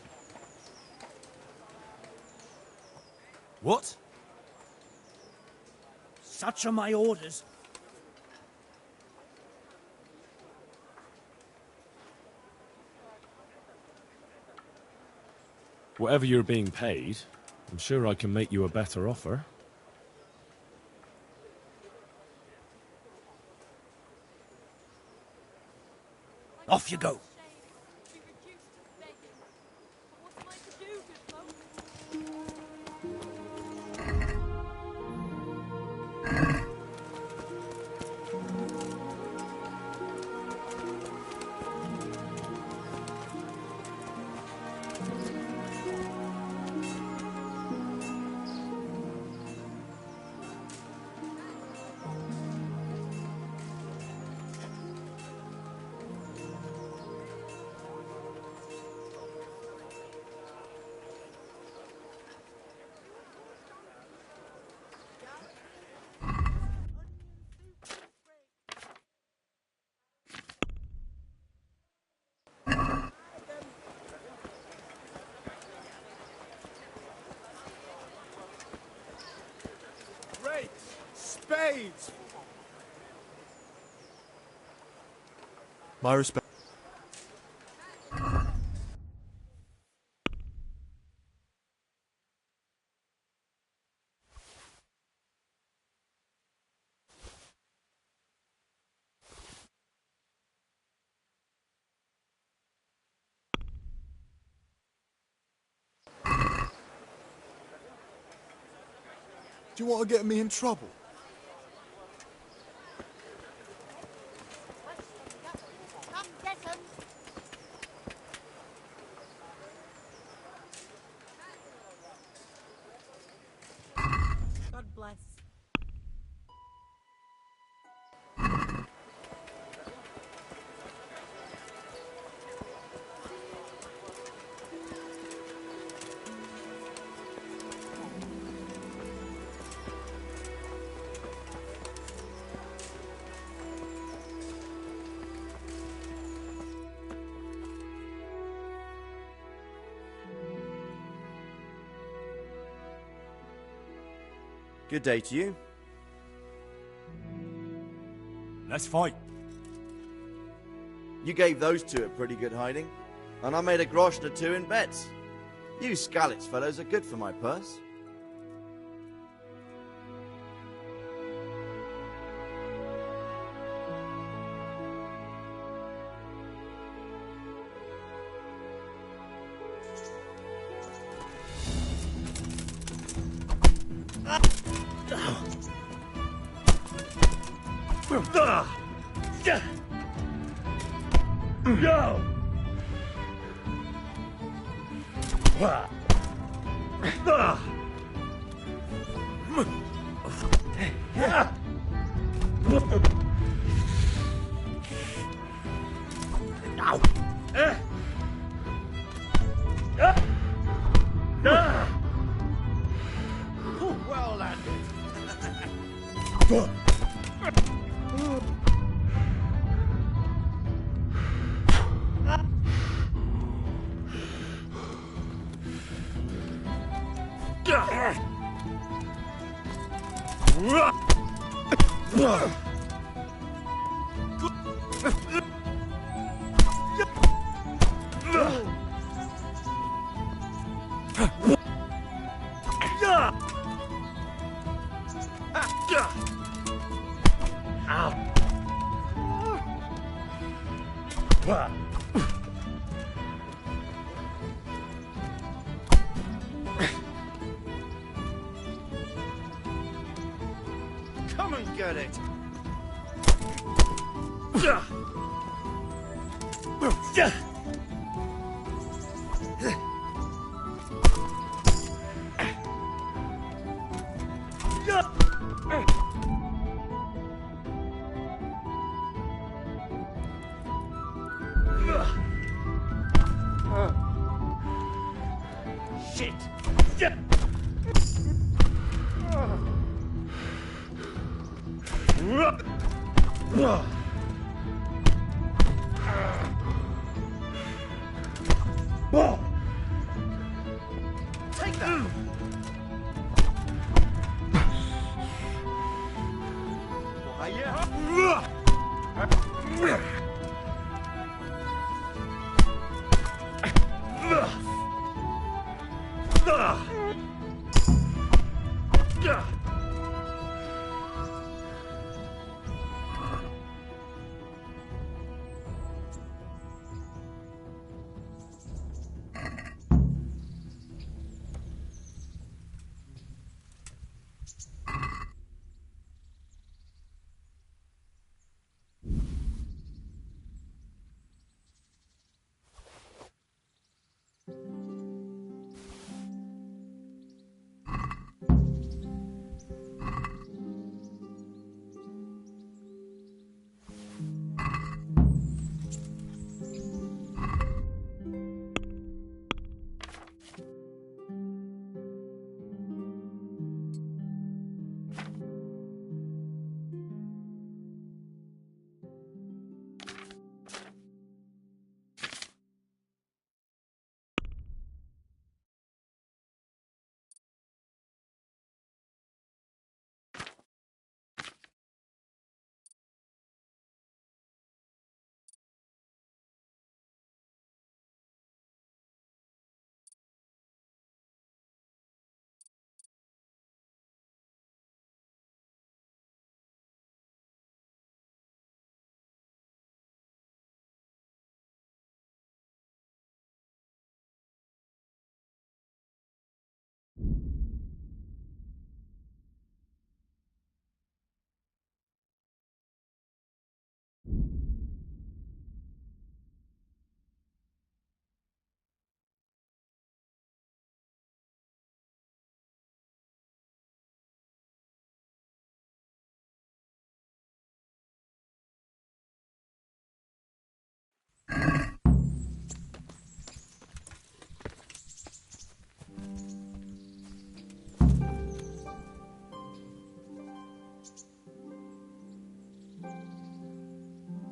What? Such are my orders. Whatever you're being paid, I'm sure I can make you a better offer. Off you go. blades! My respect. Do you want to get me in trouble? Come get 'em. God bless. Good day to you. Let's fight. You gave those two a pretty good hiding, and I made a groschen or two in bets. You Skalitz fellows are good for my purse. Well landed. Come and get it. Shit. Take that.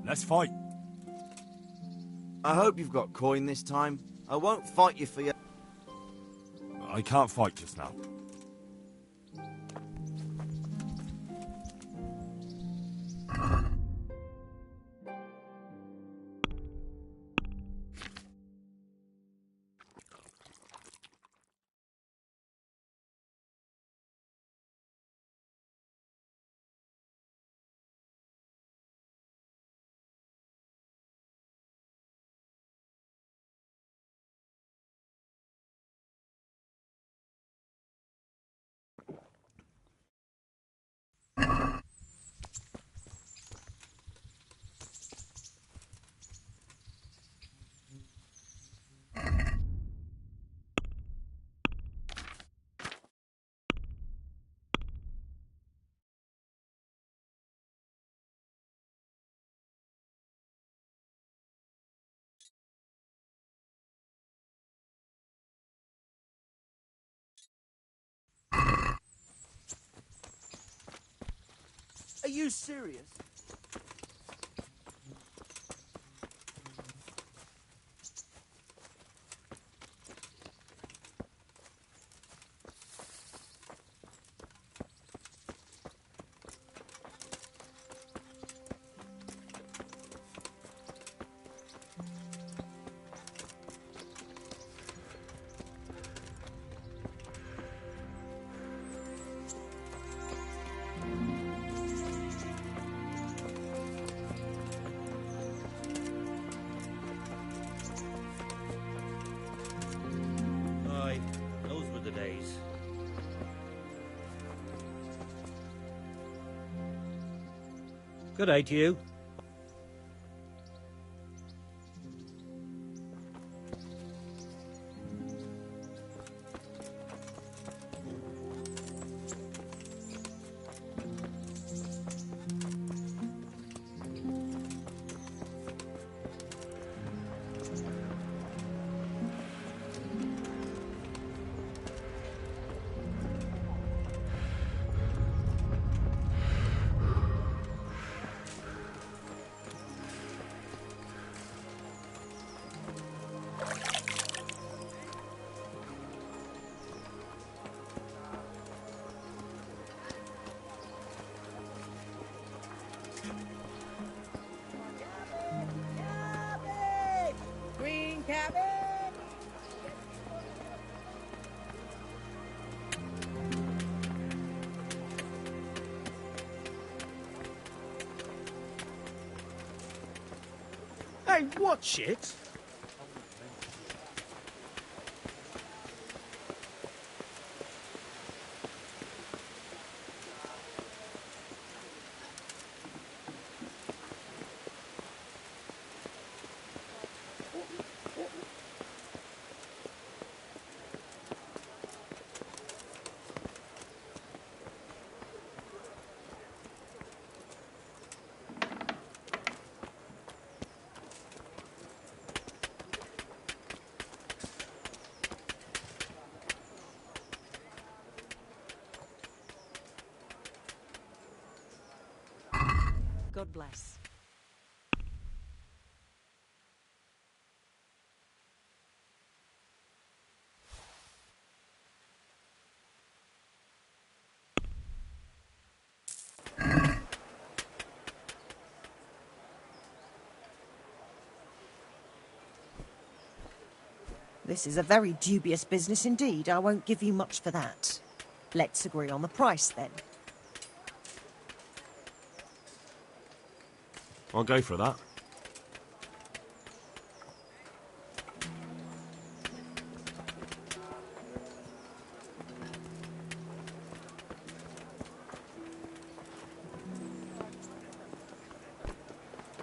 Let's fight. I hope you've got coin this time. I won't fight you for your... I can't fight just now. Are you serious? Aye, those were the days. Good day to you. Green cabbage! Hey, watch it! God bless. This is a very dubious business indeed. I won't give you much for that. Let's agree on the price then. I'll go for that.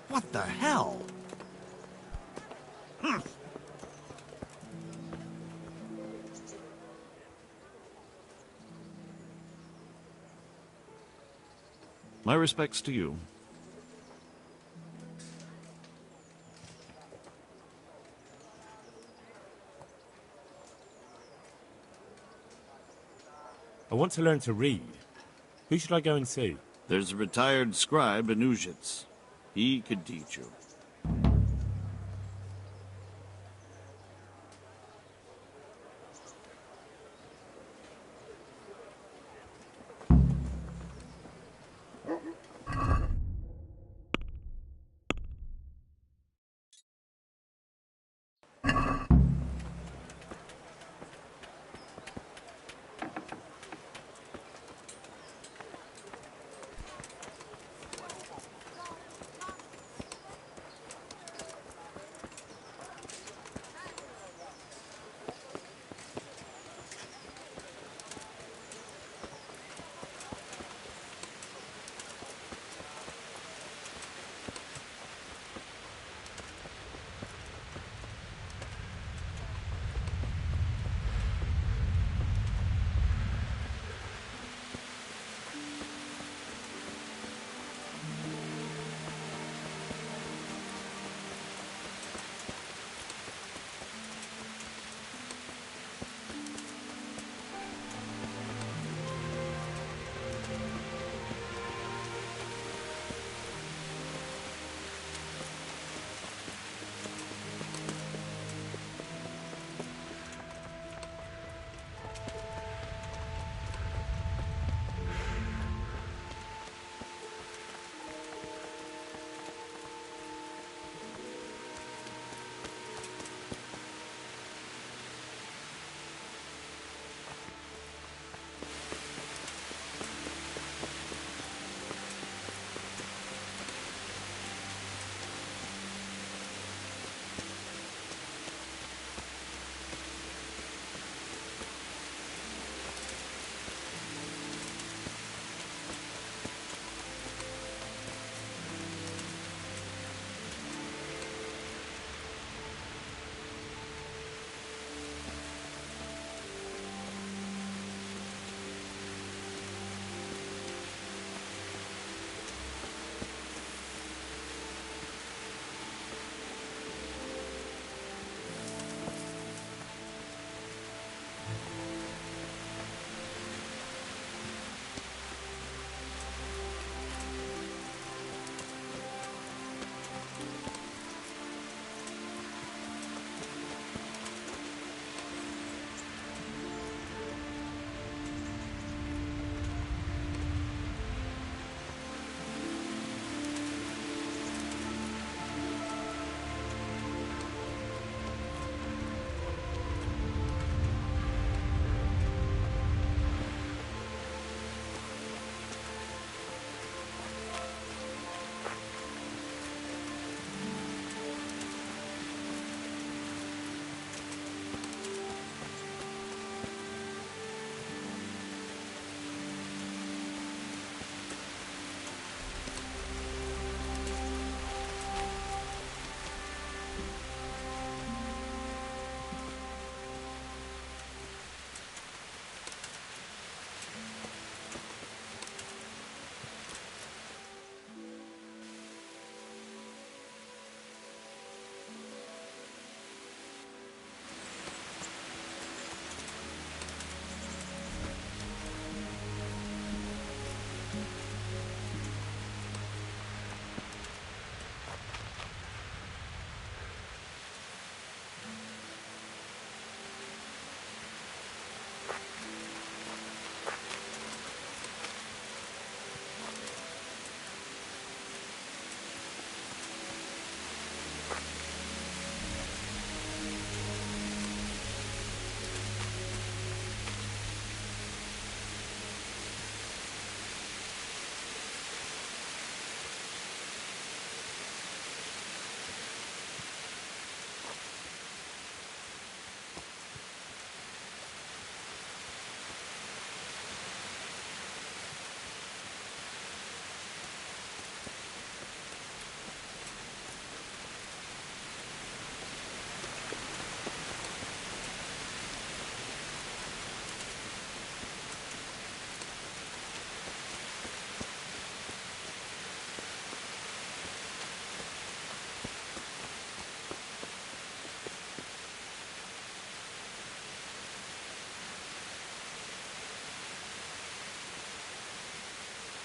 What the hell? My respects to you. I want to learn to read. Who should I go and see? There's a retired scribe in Uzhitz. He could teach you.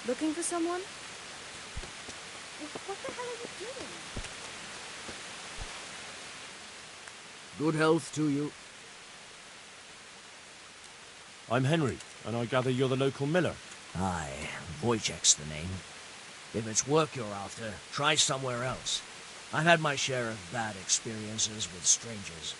Looking for someone? What the hell are you doing? Good health to you. I'm Henry, and I gather you're the local miller. Aye, Wojciech's the name. If it's work you're after, try somewhere else. I've had my share of bad experiences with strangers.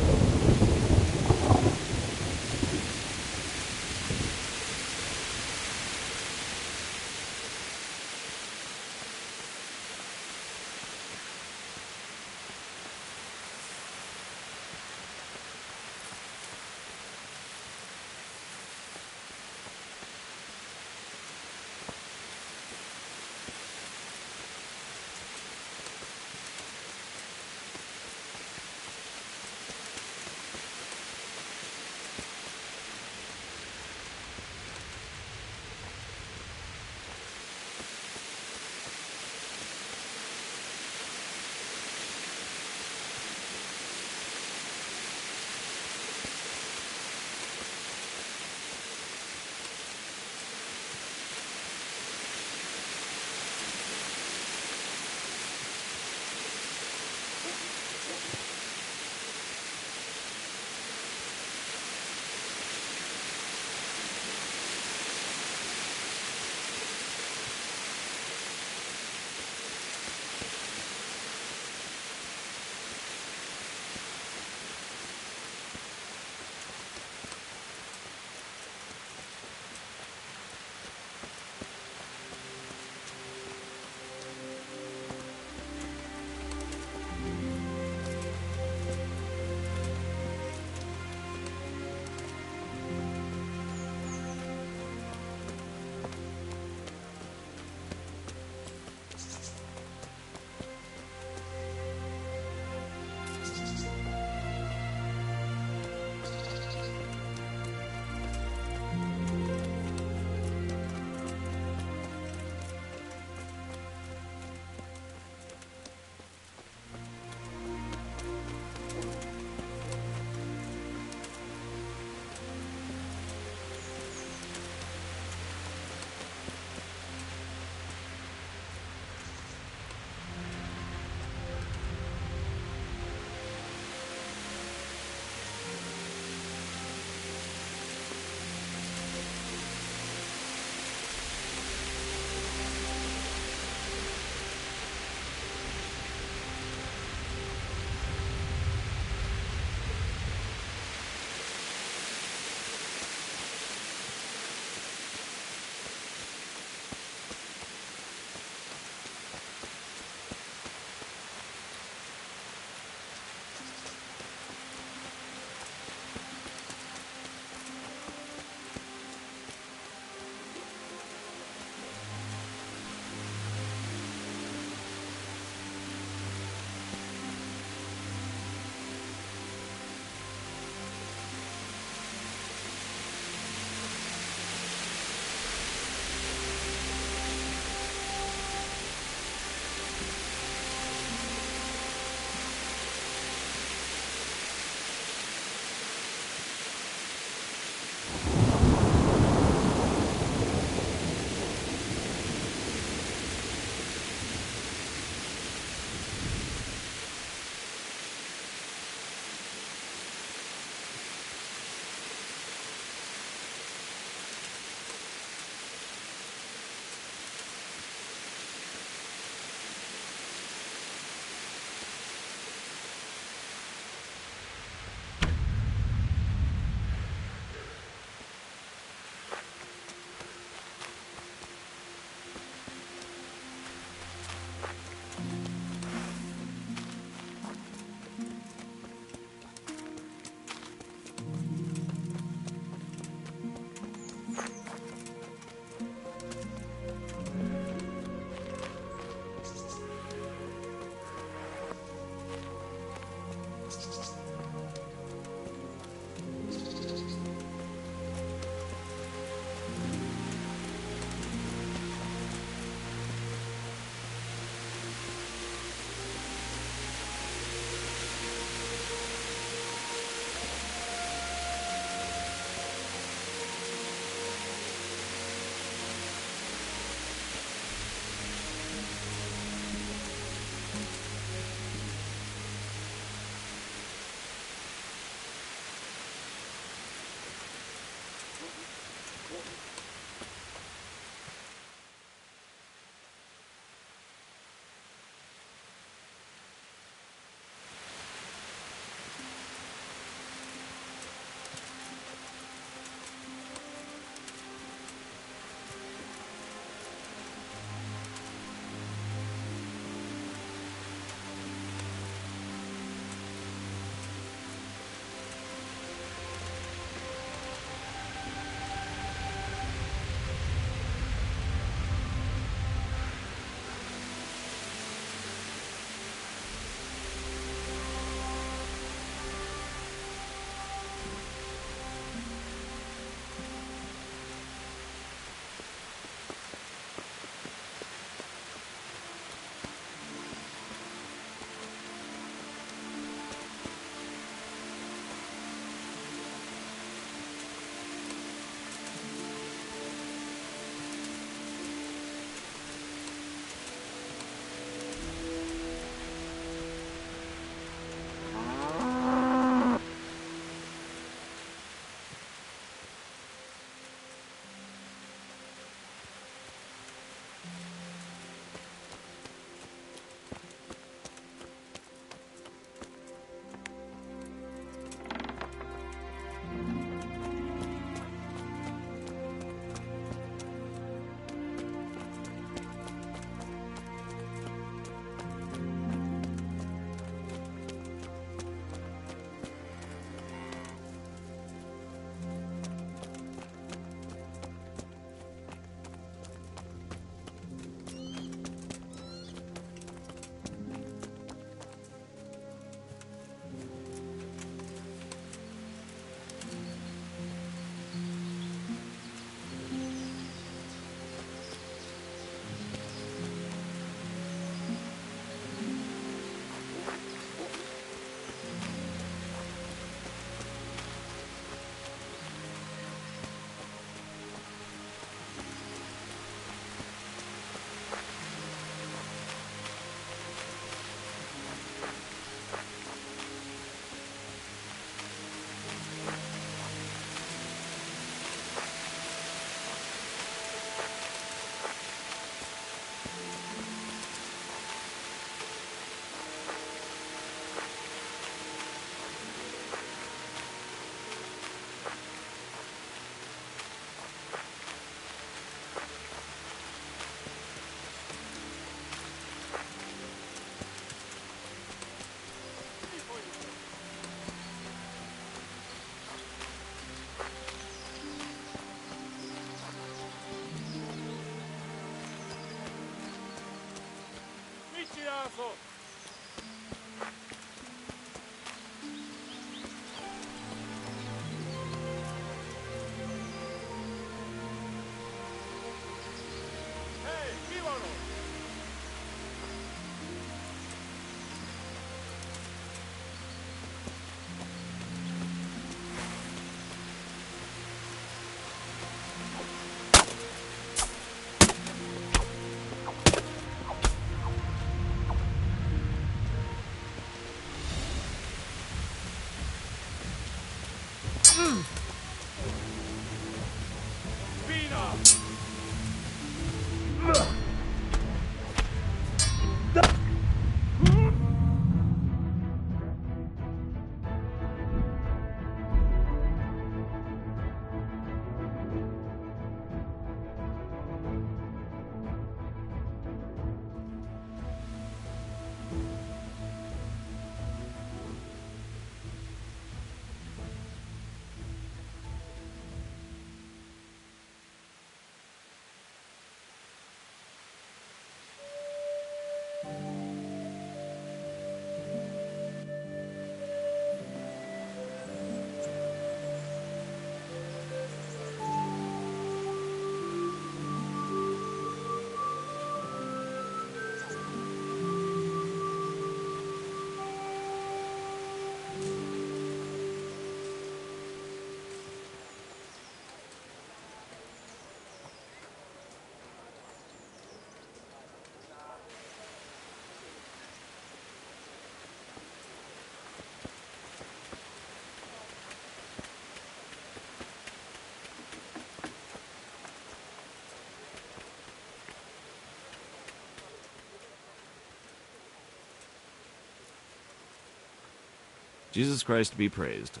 Jesus Christ be praised.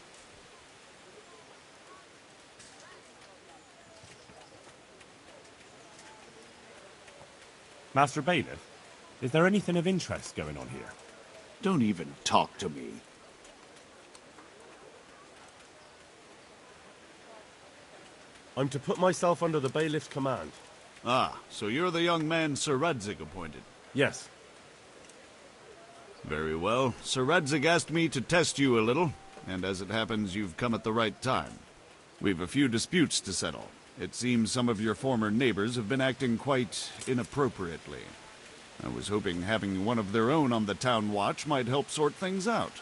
Master Bailiff, is there anything of interest going on here? Don't even talk to me. I'm to put myself under the bailiff's command. Ah, so you're the young man Sir Radzig appointed? Yes. Very well. Sir Radzig asked me to test you a little, and as it happens, you've come at the right time. We've a few disputes to settle. It seems some of your former neighbors have been acting quite inappropriately. I was hoping having one of their own on the town watch might help sort things out.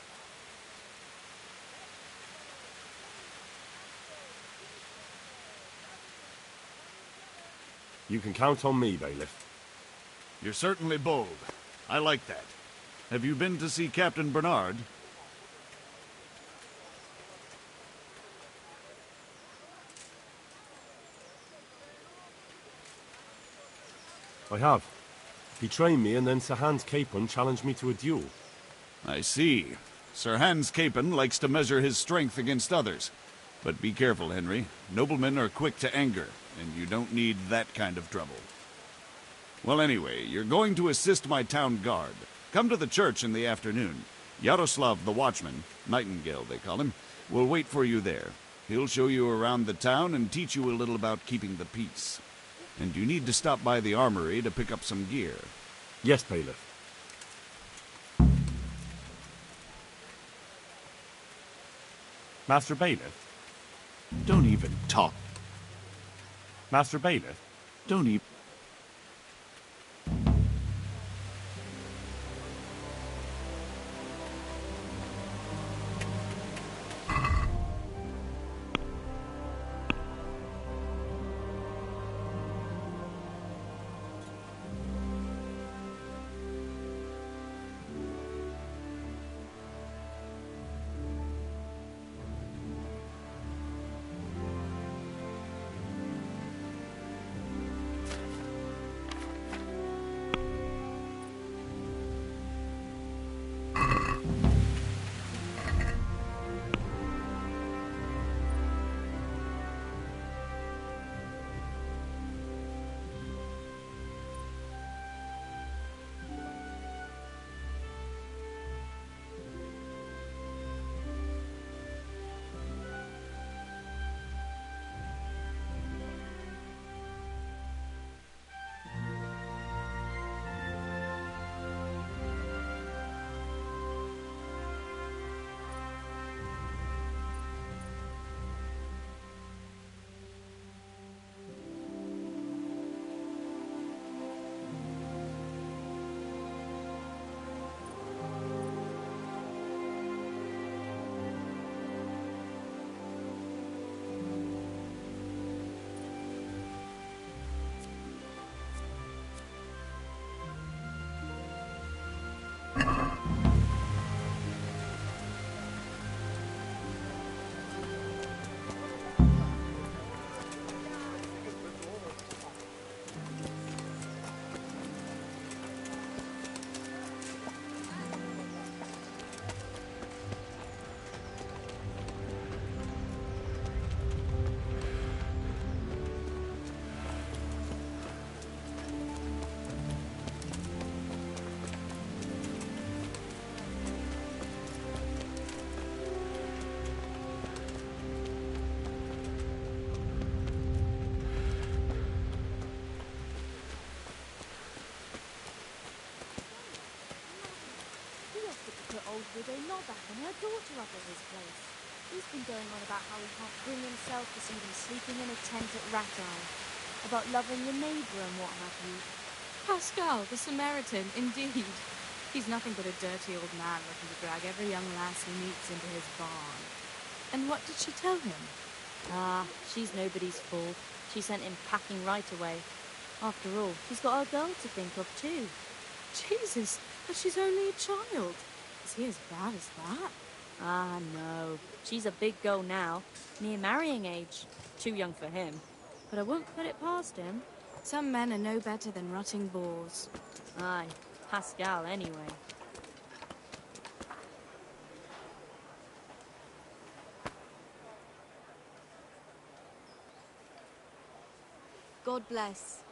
You can count on me, Bailiff. You're certainly bold. I like that. Have you been to see Captain Bernard? I have. He trained me, and then Sir Hans Capon challenged me to a duel. I see. Sir Hans Capon likes to measure his strength against others. But be careful, Henry. Noblemen are quick to anger, and you don't need that kind of trouble. Well, anyway, you're going to assist my town guard. Come to the church in the afternoon. Yaroslav the watchman, Nightingale they call him, will wait for you there. He'll show you around the town and teach you a little about keeping the peace. And you need to stop by the armory to pick up some gear. Yes, Bailiff. Master Bailiff? Don't even talk. Master Bailiff? Don't even... Old widow Nobback and her daughter up at his place. He's been going on about how he can't bring himself to see them sleeping in a tent at Rat Eye, about loving your neighbour and what have you. Pascal, the Samaritan, indeed. He's nothing but a dirty old man looking to drag every young lass he meets into his barn. And what did she tell him? Ah, she's nobody's fool. She sent him packing right away. After all, she's got her girl to think of too. Jesus, but she's only a child. Is he as bad as that? Ah, no. She's a big girl now, near marrying age. Too young for him. But I won't put it past him. Some men are no better than rotting boars. Aye, Pascal anyway. God bless.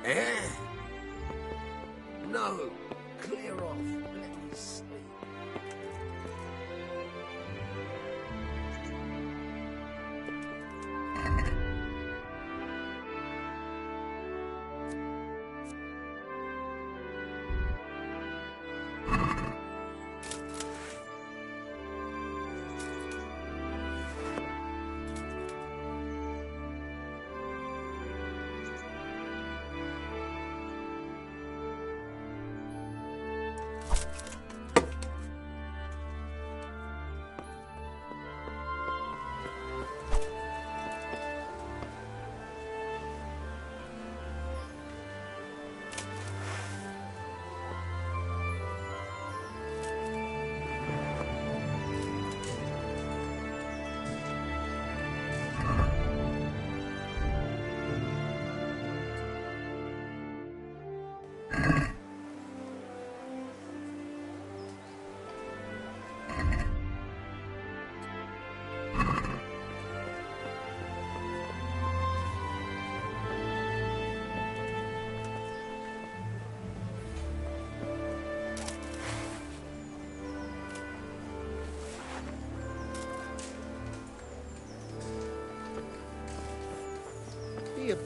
Eh? No, clear off. Let me sleep.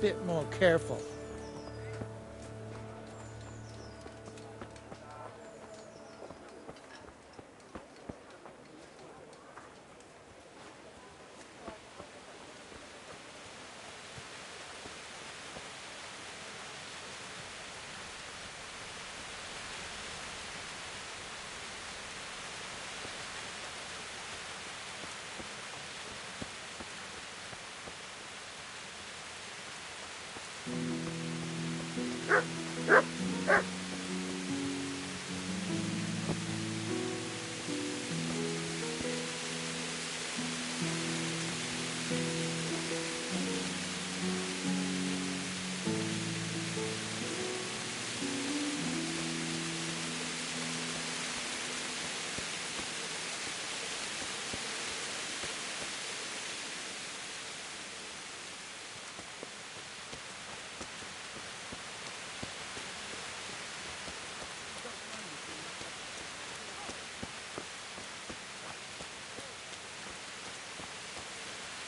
bit more careful.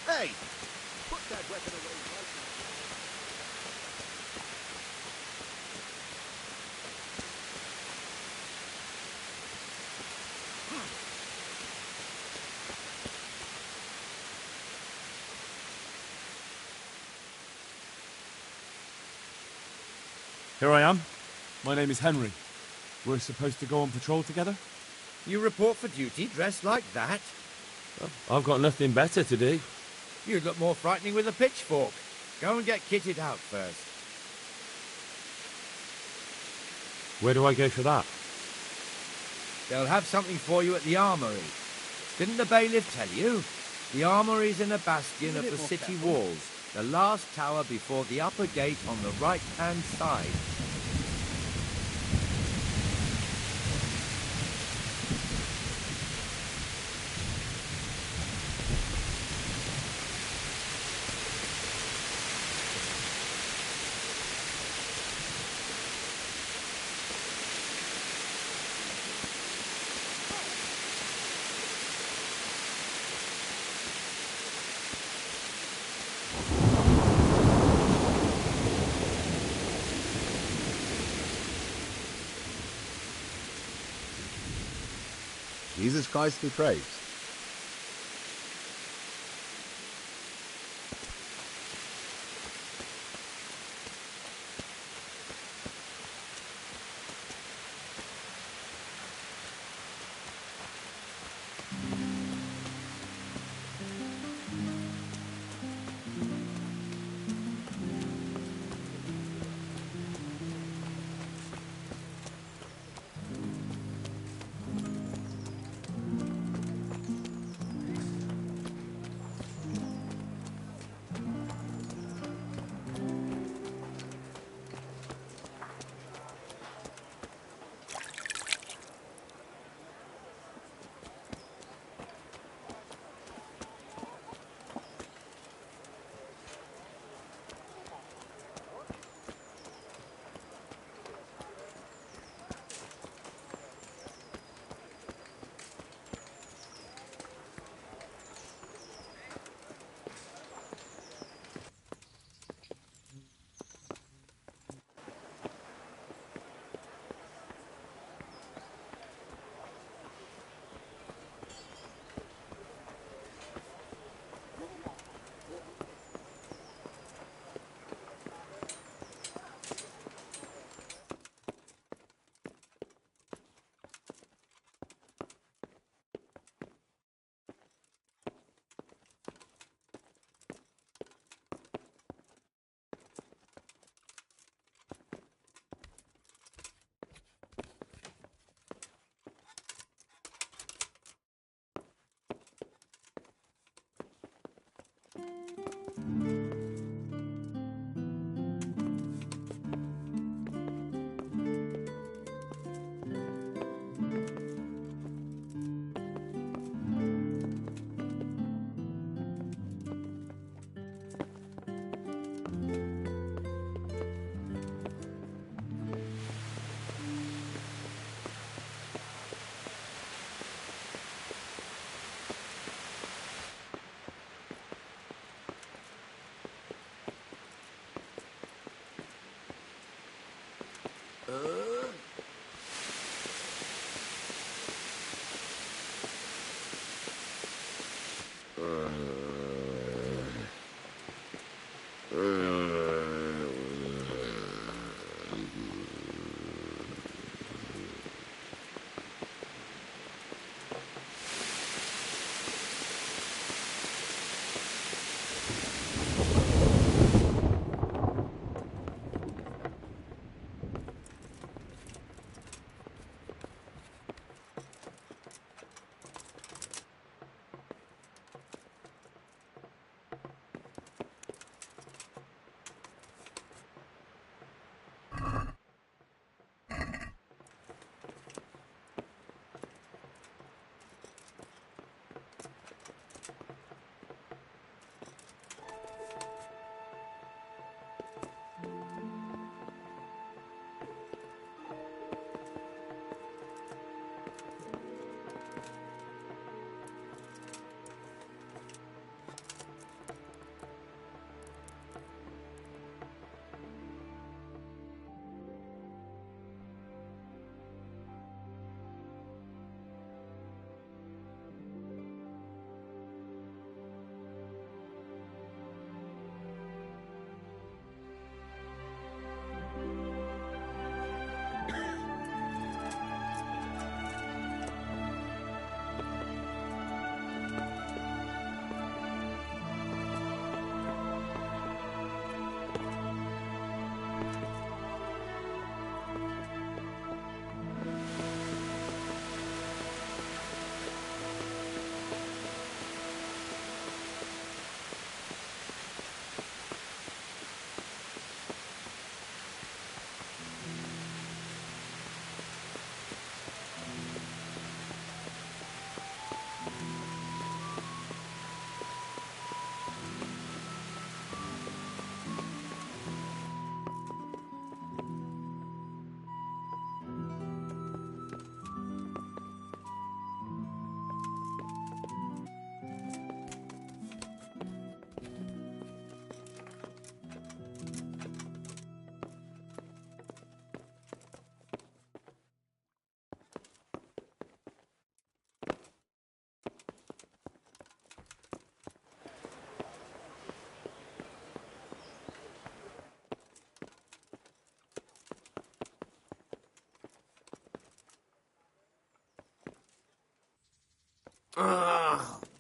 Hey! Put that weapon away right now. Here I am. My name is Henry. We're supposed to go on patrol together? You report for duty dressed like that? I've got nothing better to do. You look more frightening with a pitchfork. Go and get kitted out first. Where do I go for that? They'll have something for you at the armory. Didn't the bailiff tell you? The armory's in a bastion of the city walls, the last tower before the upper gate on the right-hand side. Jesus Christ be praised.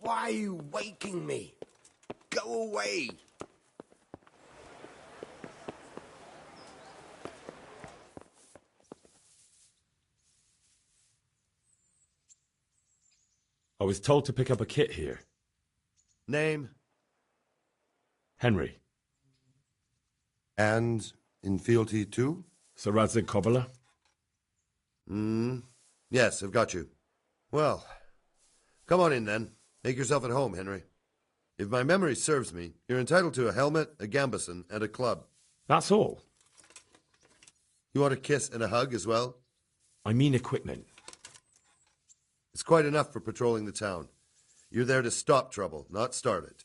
Why are you waking me? Go away! I was told to pick up a kit here. Name? Henry. And in fealty too? Sir Radzig Kobyla? Yes, I've got you. Well, come on in then. Make yourself at home, Henry. If my memory serves me, you're entitled to a helmet, a gambeson, and a club. That's all? You want a kiss and a hug as well? I mean equipment. It's quite enough for patrolling the town. You're there to stop trouble, not start it.